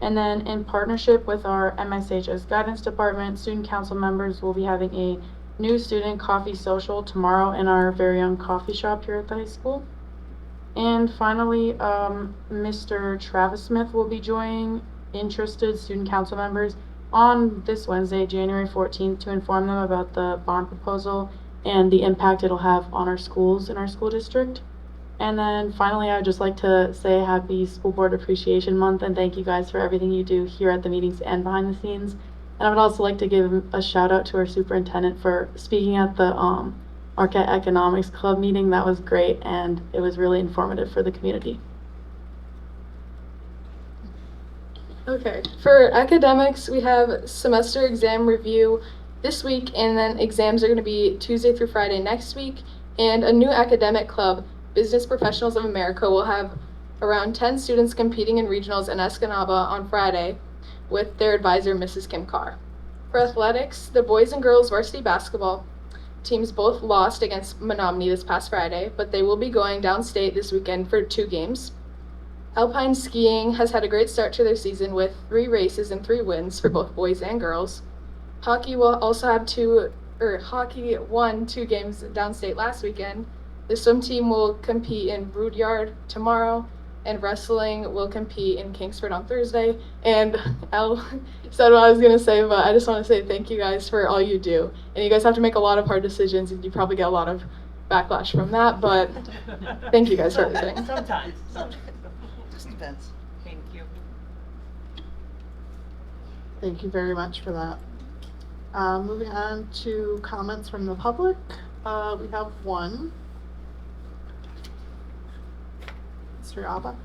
K: And then in partnership with our MSHS guidance department, student council members will be having a new student coffee social tomorrow in our very own coffee shop here at the high school. And finally, Mr. Travis Smith will be joining interested student council members on this Wednesday, January 14th, to inform them about the bond proposal and the impact it'll have on our schools in our school district. And then finally, I would just like to say happy School Board Appreciation Month and thank you guys for everything you do here at the meetings and behind the scenes. And I would also like to give a shout out to our superintendent for speaking at the Marquette Economics Club meeting. That was great and it was really informative for the community.
L: Okay, for academics, we have semester exam review this week, and then exams are going to be Tuesday through Friday next week. And a new academic club, Business Professionals of America, will have around 10 students competing in regionals in Escanaba on Friday with their advisor, Mrs. Kim Carr. For athletics, the boys and girls varsity basketball teams both lost against Menominee this past Friday, but they will be going downstate this weekend for 2 games. Alpine skiing has had a great start to their season with 3 races and 3 wins for both boys and girls. Hockey will also have hockey won 2 games downstate last weekend. The swim team will compete in Rudyard tomorrow, and wrestling will compete in Kingsford on Thursday. And Al said what I was gonna say, but I just want to say thank you guys for all you do. And you guys have to make a lot of hard decisions, and you probably get a lot of backlash from that, but thank you guys for everything.
J: Sometimes. Just depends. Thank you.
B: Thank you very much for that. Moving on to comments from the public. We have one. Mr. Abba.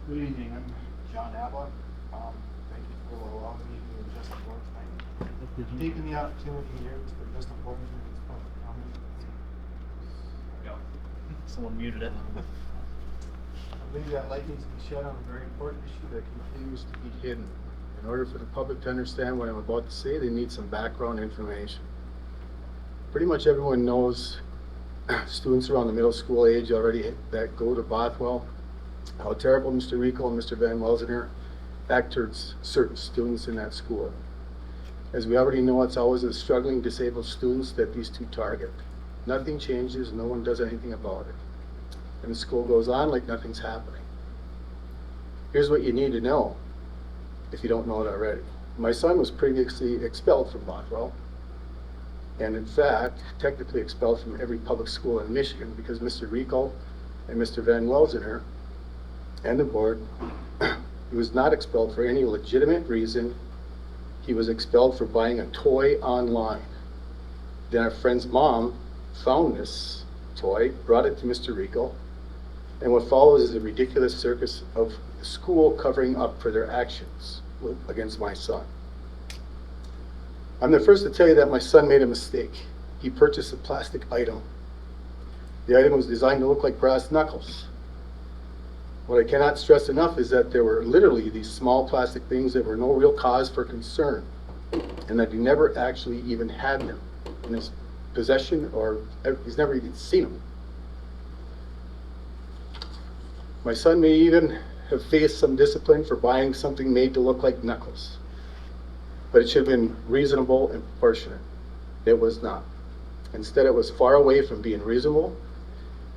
M: Good evening, I'm John Abba. Thank you for allowing me to address the board tonight. Taking the opportunity here to address the board in this public comment.
I: Someone muted it.
M: I believe that light needs to be shed on a very important issue that continues to be hidden. In order for the public to understand what I'm about to say, they need some background information. Pretty much everyone knows students around the middle school age already that go to Bothwell, how terrible Mr. Rico and Mr. Van Welzener act towards certain students in that school. As we already know, it's always the struggling disabled students that these two target. Nothing changes, no one does anything about it. And the school goes on like nothing's happening. Here's what you need to know, if you don't know it already. My son was previously expelled from Bothwell, and in fact, technically expelled from every public school in Michigan because Mr. Rico and Mr. Van Welzener and the board, he was not expelled for any legitimate reason. He was expelled for buying a toy online. Then our friend's mom found this toy, brought it to Mr. Rico, and what follows is a ridiculous circus of the school covering up for their actions against my son. I'm the first to tell you that my son made a mistake. He purchased a plastic item. The item was designed to look like brass knuckles. What I cannot stress enough is that there were literally these small plastic things that were no real cause for concern, and that he never actually even had them in his possession, or he's never even seen them. My son may even have faced some discipline for buying something made to look like knuckles, but it should have been reasonable and proportionate. It was not. Instead, it was far away from being reasonable.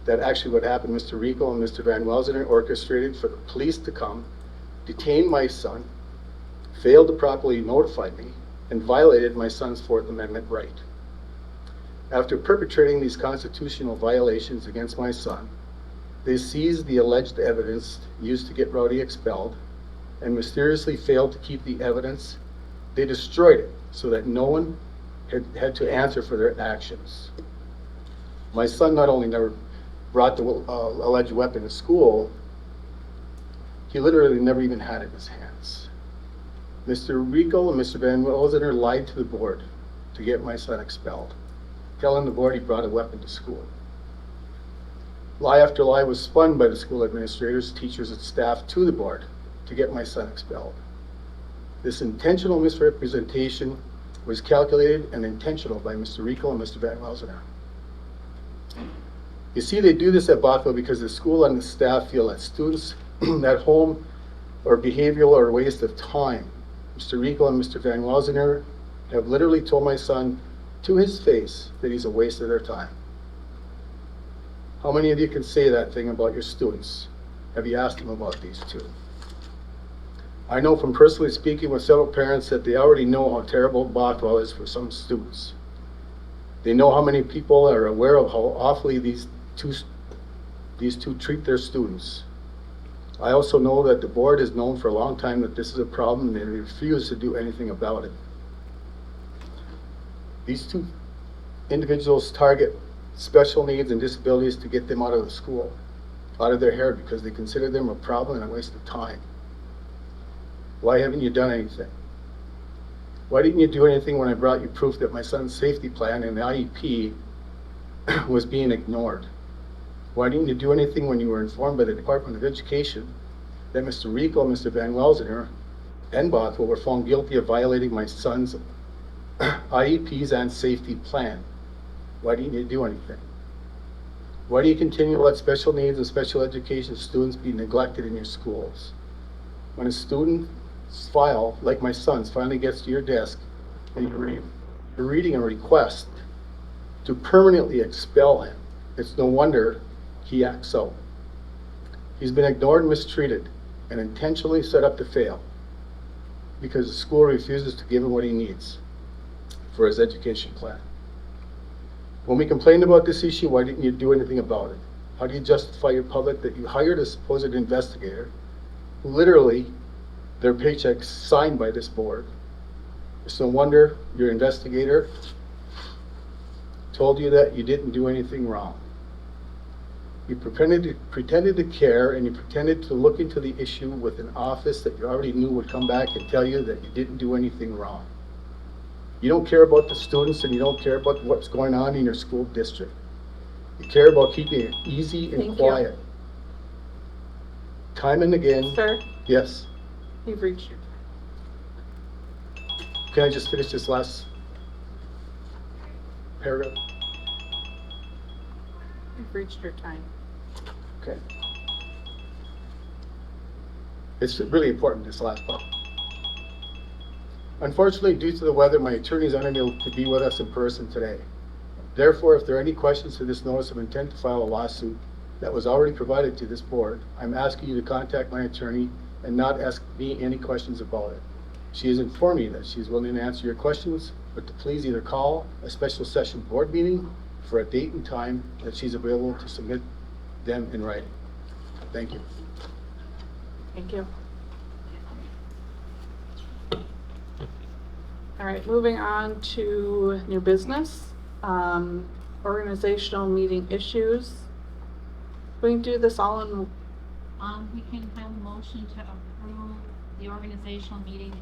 M: That actually what happened, Mr. Rico and Mr. Van Welzener orchestrated for the police to come, detain my son, failed to properly notify me, and violated my son's Fourth Amendment right. After perpetrating these constitutional violations against my son, they seized the alleged evidence used to get Rowdy expelled and mysteriously failed to keep the evidence. They destroyed it so that no one had to answer for their actions. My son not only never brought the alleged weapon to school, he literally never even had it in his hands. Mr. Rico and Mr. Van Welzener lied to the board to get my son expelled, telling the board he brought a weapon to school. Lie after lie was spun by the school administrators, teachers, and staff to the board to get my son expelled. This intentional misrepresentation was calculated and intentional by Mr. Rico and Mr. Van Welzener. You see, they do this at Bothwell because the school and the staff feel that students at home are behavioral or a waste of time. Mr. Rico and Mr. Van Welzener have literally told my son to his face that he's a waste of their time. How many of you can say that thing about your students? Have you asked them about these two? I know from personally speaking with several parents that they already know how terrible Bothwell is for some students. They know how many people are aware of how awfully these two treat their students. I also know that the board has known for a long time that this is a problem and they refuse to do anything about it. These two individuals target special needs and disabilities to get them out of the school, out of their hair, because they consider them a problem and a waste of time. Why haven't you done anything? Why didn't you do anything when I brought you proof that my son's safety plan and the IEP was being ignored? Why didn't you do anything when you were informed by the Department of Education that Mr. Rico, Mr. Van Welzener, and Bothwell were found guilty of violating my son's IEPs and safety plan? Why didn't you do anything? Why do you continue to let special needs and special education students be neglected in your schools? When a student's file, like my son's, finally gets to your desk, and you're reading a request to permanently expel him, it's no wonder he acts so. He's been ignored and mistreated and intentionally set up to fail because the school refuses to give him what he needs for his education plan. When we complained about this issue, why didn't you do anything about it? How do you justify your public that you hired a supposed investigator who literally, their paychecks signed by this board? It's no wonder your investigator told you that you didn't do anything wrong. You pretended to care, and you pretended to look into the issue with an office that you already knew would come back and tell you that you didn't do anything wrong. You don't care about the students, and you don't care about what's going on in your school district. You care about keeping it easy and
B: Thank you.
M: quiet. Time and again.
B: Sir,
M: Yes.
B: you've reached your
M: Can I just finish this last paragraph?
B: you've reached your time.
M: Okay. It's really important, this last part. Unfortunately, due to the weather, my attorney is unable to be with us in person today. Therefore, if there are any questions to this notice of intent to file a lawsuit that was already provided to this board, I'm asking you to contact my attorney and not ask me any questions about it. She has informed me that she is willing to answer your questions, but to please either call a special session board meeting for a date and time that she's available to submit them in writing. Thank you.
B: Thank you. All right, moving on to new business, organizational meeting issues. We can do this all in,
D: We can have a motion to approve the organizational meeting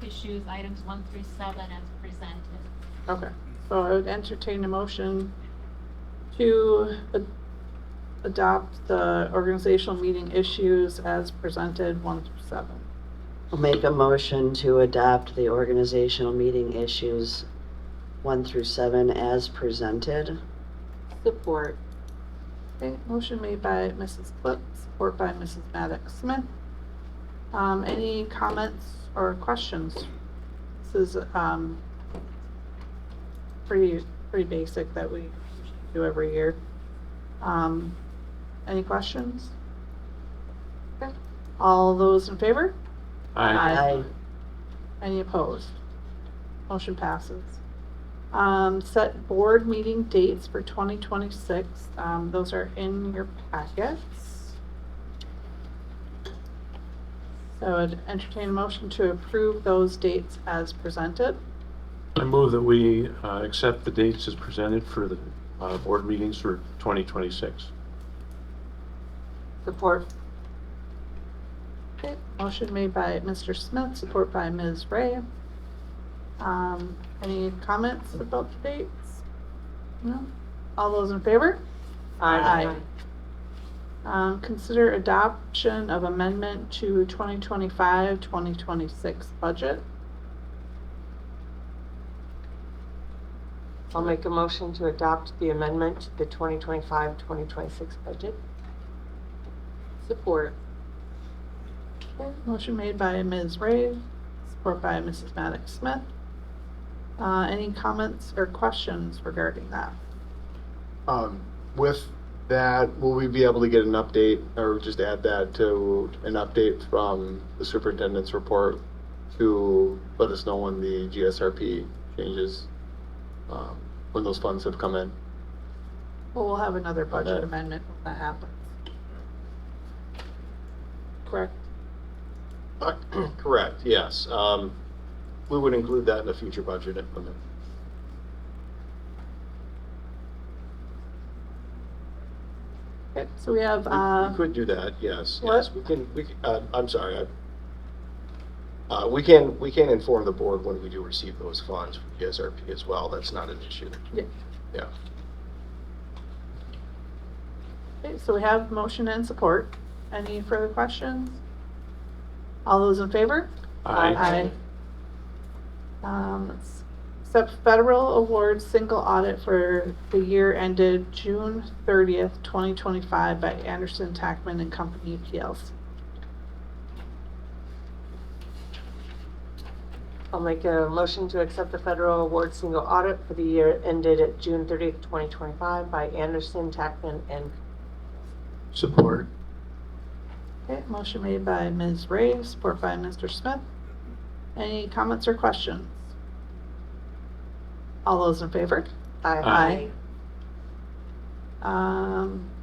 D: issues, items 1 through 7 as presented.
B: okay, so I would entertain a motion to adopt the organizational meeting issues as presented, 1 through 7.
A: I'll make a motion to adopt the organizational meeting issues 1 through 7 as presented.
B: Support. Okay, motion made by Mrs. Clip, support by Mrs. Maddox Smith. Any comments or questions? This is, pretty basic that we usually do every year. Any questions? Okay, all those in favor?
H: Aye.
B: Any opposed? Motion passes. Set board meeting dates for 2026. Those are in your packets. So I'd entertain a motion to approve those dates as presented.
H: I move that we accept the dates as presented for the board meetings for 2026.
B: Support. Okay, motion made by Mr. Smith, support by Ms. Ray. Any comments about the dates? No? All those in favor? Aye. Consider adoption of amendment to 2025-2026 budget.
J: I'll make a motion to adopt the amendment to the 2025-2026 budget.
B: Support. Okay, motion made by Ms. Ray, support by Mrs. Maddox Smith. Any comments or questions regarding that?
E: With that, will we be able to get an update or just add that to an update from the superintendent's report to let us know when the GSRP changes, when those funds have come in?
B: Well, we'll have another budget
E: Okay.
B: amendment when that happens. Correct?
G: Correct, yes. We would include that in a future budget implement.
B: Okay, so we have,
G: We could do that, yes.
B: what?
G: Yes, I'm sorry. We can inform the board when we do receive those funds from GSRP as well. That's not an issue.
B: Yeah.
G: Yeah.
B: Okay, so we have motion and support. Any further questions? All those in favor?
H: Aye.
B: Let's accept federal award single audit for the year ended June 30th, 2025 by Anderson, Tackman and Company PLC.
J: I'll make a motion to accept the federal award single audit for the year ended at June 30th, 2025 by Anderson, Tackman, and
H: Support.
B: Okay, motion made by Ms. Ray, support by Mr. Smith. Any comments or questions? All those in favor?
J: Aye.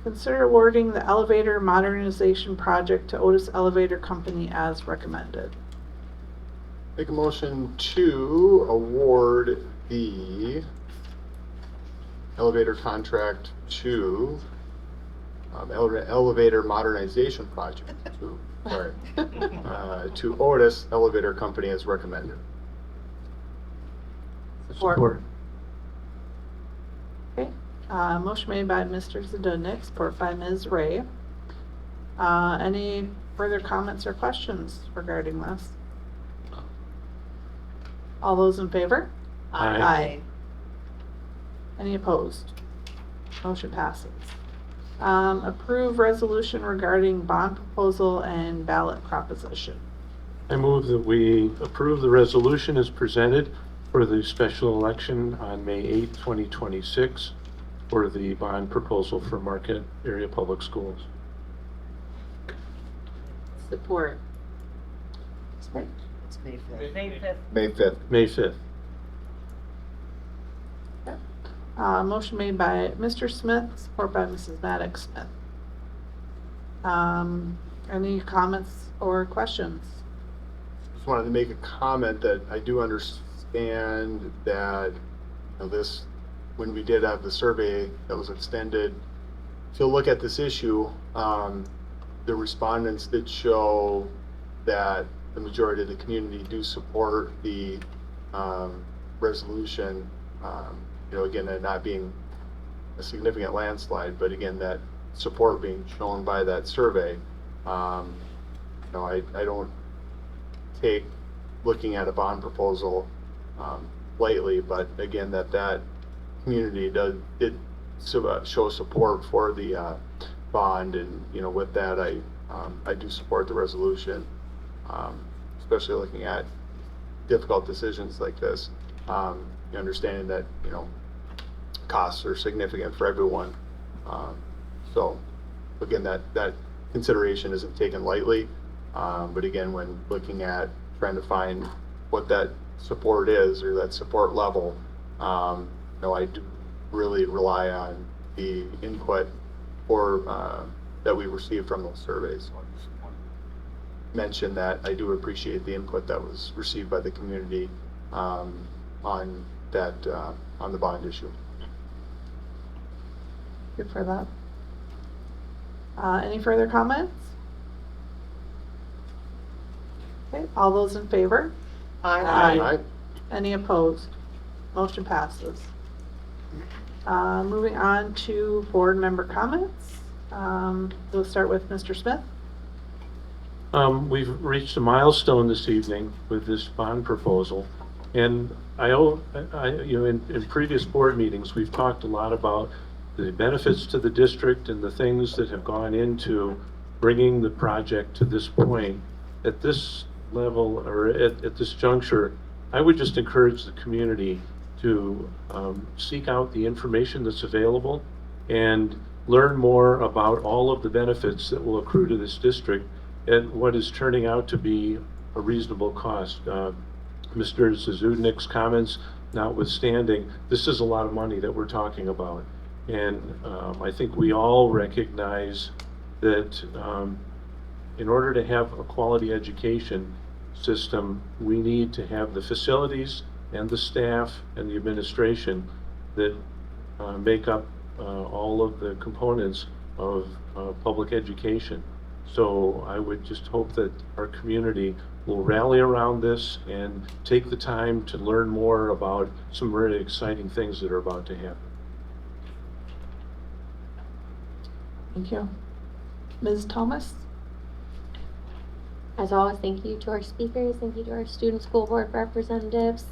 B: Consider awarding the elevator modernization project to Otis Elevator Company as recommended.
E: Make a motion to award the elevator contract to elevator modernization project to Otis Elevator Company as recommended.
J: Support.
B: Okay, motion made by Mr. Zadudnik, support by Ms. Ray. Any further comments or questions regarding this? All those in favor?
H: Aye.
B: Any opposed? Motion passes. Approve resolution regarding bond proposal and ballot proposition.
H: I move that we approve the resolution as presented for the special election on May 8, 2026 for the bond proposal for Marquette Area Public Schools.
J: Support.
A: It's May 5th.
J: May 5th.
F: May 5th.
H: May 5th.
B: Motion made by Mr. Smith, support by Mrs. Maddox Smith. Any comments or questions?
E: Just wanted to make a comment that I do understand that, this, when we did have the survey that was extended, if you look at this issue, the respondents did show that the majority of the community do support the resolution. Again, it not being a significant landslide, but again, that support being shown by that survey. I don't take looking at a bond proposal lightly, but again, that community did show support for the bond, and with that, I do support the resolution, especially looking at difficult decisions like this. Understanding that costs are significant for everyone, so again, that consideration isn't taken lightly. But again, when looking at trying to find what that support is or that support level, I do really rely on the input that we received from those surveys. So I just want to mention that I do appreciate the input that was received by the community on the bond issue.
B: Good for that. Any further comments? Okay, all those in favor?
J: Aye.
B: Any opposed? Motion passes. Moving on to board member comments. We'll start with Mr. Smith.
H: We've reached a milestone this evening with this bond proposal, and in previous board meetings, we've talked a lot about the benefits to the district and the things that have gone into bringing the project to this point. At this level, or at this juncture, I would just encourage the community to seek out the information that's available and learn more about all of the benefits that will accrue to this district at what is turning out to be a reasonable cost. Mr. Zuzudnik's comments notwithstanding, this is a lot of money that we're talking about. And I think we all recognize that in order to have a quality education system, we need to have the facilities and the staff and the administration that make up all of the components of public education. So I would just hope that our community will rally around this and take the time to learn more about some really exciting things that are about to happen.
B: Thank you. Ms. Thomas?
N: As always, thank you to our speakers, thank you to our student school board representatives.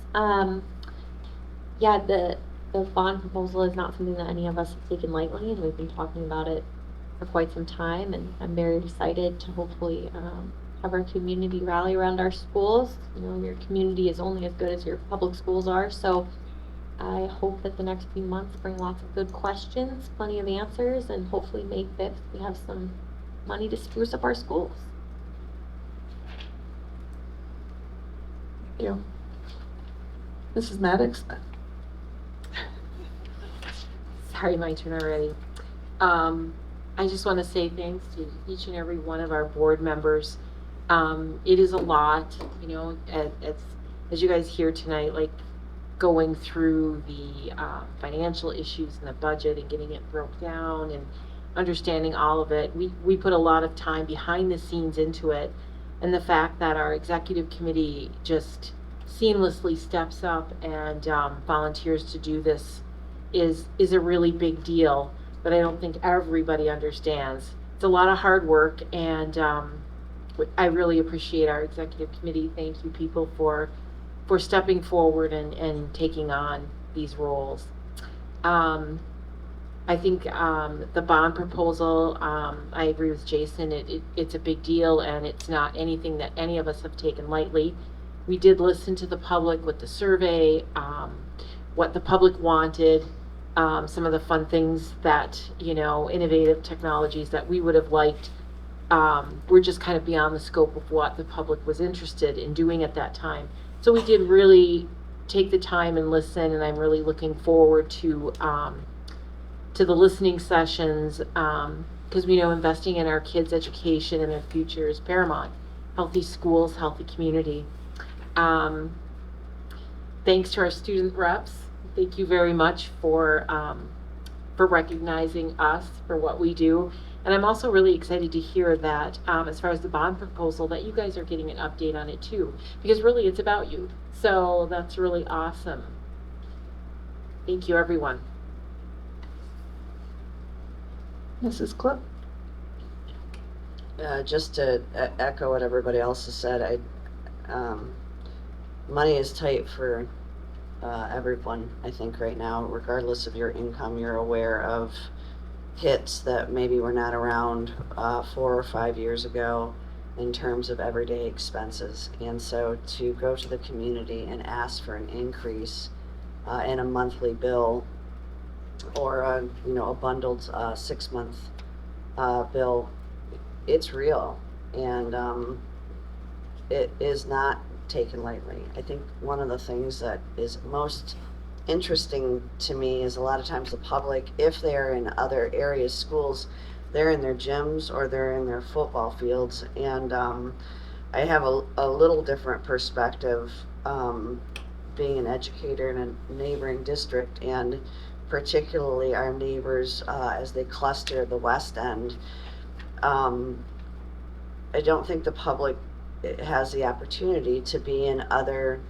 N: Yeah, the bond proposal is not something that any of us have taken lightly, and we've been talking about it for quite some time, and I'm very excited to hopefully have our community rally around our schools. You know, your community is only as good as your public schools are, so I hope that the next few months bring lots of good questions, plenty of answers, and hopefully make that we have some money to spruce up our schools.
B: Thank you. Mrs. Maddox?
J: Sorry, my turn already. I just want to say thanks to each and every one of our board members. It is a lot, you know, as you guys hear tonight, like going through the financial issues and the budget and getting it broke down and understanding all of it. We put a lot of time behind the scenes into it, and the fact that our executive committee just seamlessly steps up and volunteers to do this is a really big deal, but I don't think everybody understands. It's a lot of hard work, and I really appreciate our executive committee. Thank you, people, for stepping forward and taking on these roles. I think the bond proposal, I agree with Jason, it's a big deal, and it's not anything that any of us have taken lightly. We did listen to the public with the survey, what the public wanted, some of the fun things that, you know, innovative technologies that we would have liked were just kind of beyond the scope of what the public was interested in doing at that time. So we did really take the time and listen, and I'm really looking forward to the listening sessions, because we know investing in our kids' education and their future is paramount. Healthy schools, healthy community. Thanks to our student reps. Thank you very much for recognizing us for what we do. And I'm also really excited to hear that as far as the bond proposal, that you guys are getting an update on it too, because really it's about you. So that's really awesome. Thank you, everyone.
B: Mrs. Clip?
A: Just to echo what everybody else has said, money is tight for everyone, I think, right now. Regardless of your income, you're aware of hits that maybe were not around 4 or 5 years ago in terms of everyday expenses. And so to go to the community and ask for an increase in a monthly bill, or a bundled 6-month bill, it's real, and it is not taken lightly. I think one of the things that is most interesting to me is a lot of times the public, if they're in other areas, schools, they're in their gyms or they're in their football fields, and I have a little different perspective being an educator in a neighboring district, and particularly our neighbors as they cluster the West End. I don't think the public has the opportunity to be in other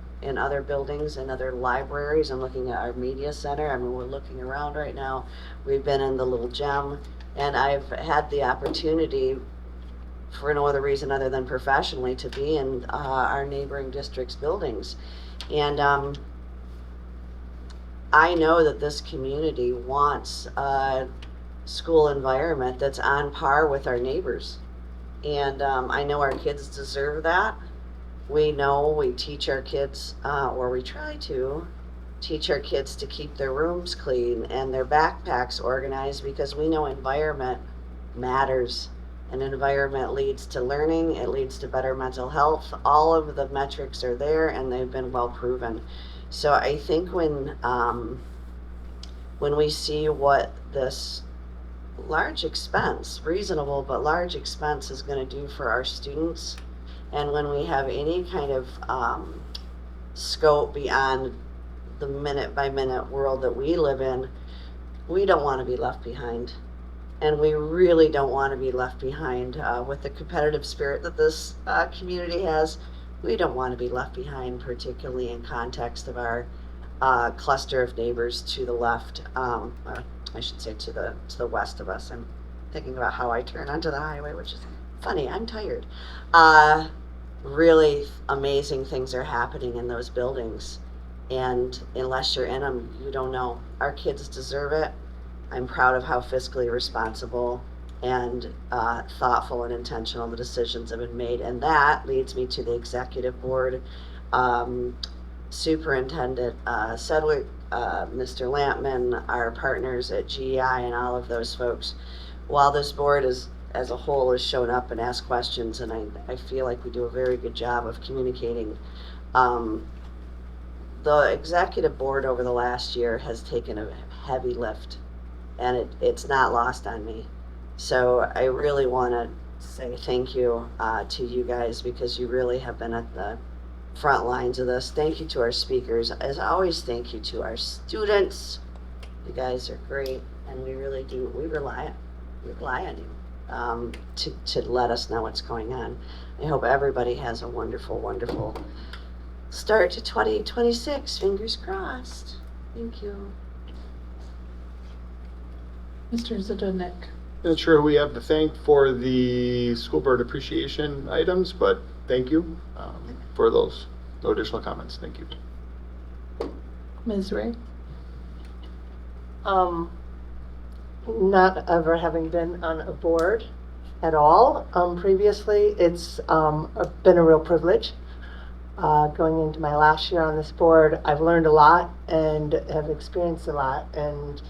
A: buildings and other libraries. I'm looking at our media center. I mean, we're looking around right now. We've been in the Little Gem, and I've had the opportunity, for no other reason other than professionally, to be in our neighboring districts' buildings. And I know that this community wants a school environment that's on par with our neighbors. And I know our kids deserve that. We know we teach our kids, or we try to teach our kids to keep their rooms clean and their backpacks organized, because we know environment matters. An environment leads to learning, it leads to better mental health. All of the metrics are there, and they've been well proven. So I think when we see what this large expense, reasonable but large expense, is going to do for our students, and when we have any kind of scope beyond the minute-by-minute world that we live in, we don't want to be left behind. And we really don't want to be left behind with the competitive spirit that this community has. We don't want to be left behind, particularly in context of our cluster of neighbors to the left. I should say to the west of us. I'm thinking about how I turn onto the highway, which is funny. I'm tired. Really amazing things are happening in those buildings, And unless you're in them, you don't know. Our kids deserve it. I'm proud of how fiscally responsible and thoughtful and intentional the decisions have been made. And that leads me to the executive board. Superintendent Sedgwick, Mr. Lampman, our partners at GEI, and all of those folks. While this board is, as a whole, has shown up and asked questions, and I feel like we do a very good job of communicating. The executive board over the last year has taken a heavy lift, and it's not lost on me. So I really want to say thank you to you guys, because you really have been at the front lines of this. Thank you to our speakers. As always, thank you to our students. You guys are great, and we really do. We rely on you to let us know what's going on. I hope everybody has a wonderful, wonderful start to 2026. Fingers crossed. Thank you.
B: Mr. Zdenek.
E: Not sure who we have to thank for the school board appreciation items, but thank you for those. No additional comments. Thank you.
B: Ms. Ray.
O: Not ever having been on a board at all previously, it's been a real privilege. Going into my last year on this board, I've learned a lot and have experienced a lot, and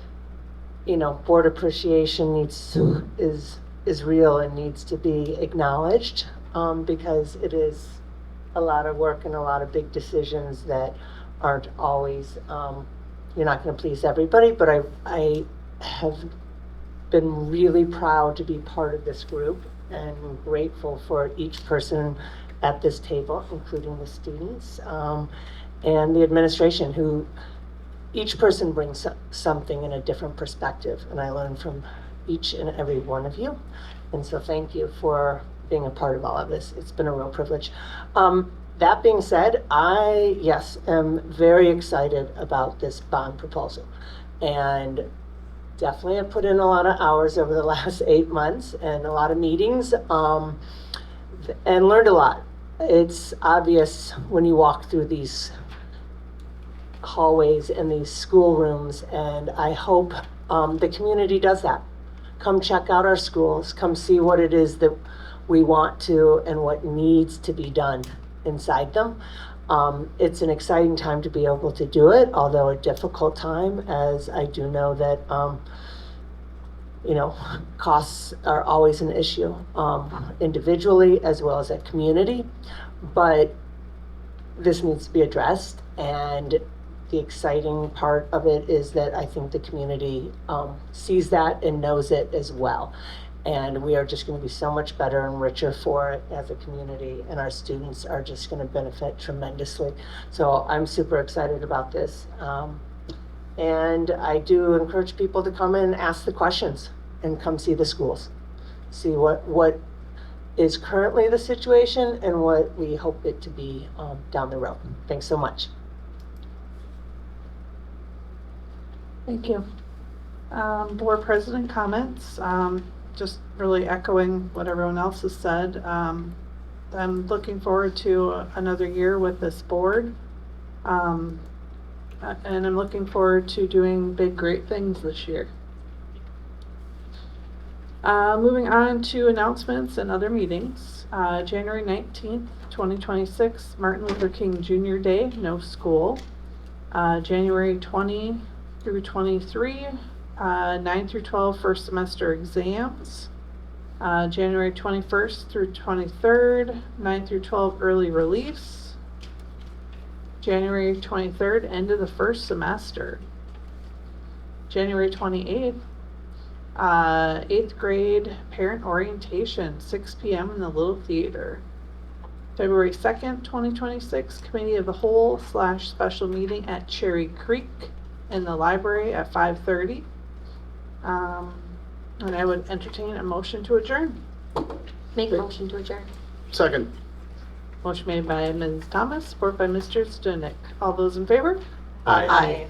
O: you know, board appreciation is real and needs to be acknowledged, because it is a lot of work and a lot of big decisions that aren't always, you're not going to please everybody, but I have been really proud to be part of this group and grateful for each person at this table, including the students and the administration, who each person brings something in a different perspective, and I learn from each and every one of you. And so thank you for being a part of all of this. It's been a real privilege. That being said, I, yes, am very excited about this bond proposal, and definitely have put in a lot of hours over the last 8 months and a lot of meetings, and learned a lot. It's obvious when you walk through these hallways and these schoolrooms, and I hope the community does that. Come check out our schools, come see what it is that we want to and what needs to be done inside them. It's an exciting time to be able to do it, although a difficult time, as I do know that you know, costs are always an issue, individually as well as at community, but this needs to be addressed, and the exciting part of it is that I think the community sees that and knows it as well. And we are just going to be so much better and richer for it as a community, and our students are just going to benefit tremendously. So I'm super excited about this. And I do encourage people to come in and ask the questions and come see the schools. See what is currently the situation and what we hope it to be down the road. Thanks so much.
B: Thank you. Board president comments. Just really echoing what everyone else has said. I'm looking forward to another year with this board. And I'm looking forward to doing big, great things this year. Moving on to announcements and other meetings. January 19th, 2026, Martin Luther King Jr. Day, no school. January 20 through 23, 9 through 12 first semester exams. January 21st through 23rd, 9 through 12 early release. January 23rd, end of the first semester. January 28th, 8th grade parent orientation, 6 p.m. in the Little Theater. February 2nd, 2026, Committee of the Whole / special meeting at Cherry Creek in the library at 5:30. And I would entertain a motion to adjourn.
N: Make a motion to adjourn.
E: Second.
B: Motion made by Ms. Thomas, support by Mr. Stunek. All those in favor?
E: Aye.
B: Aye.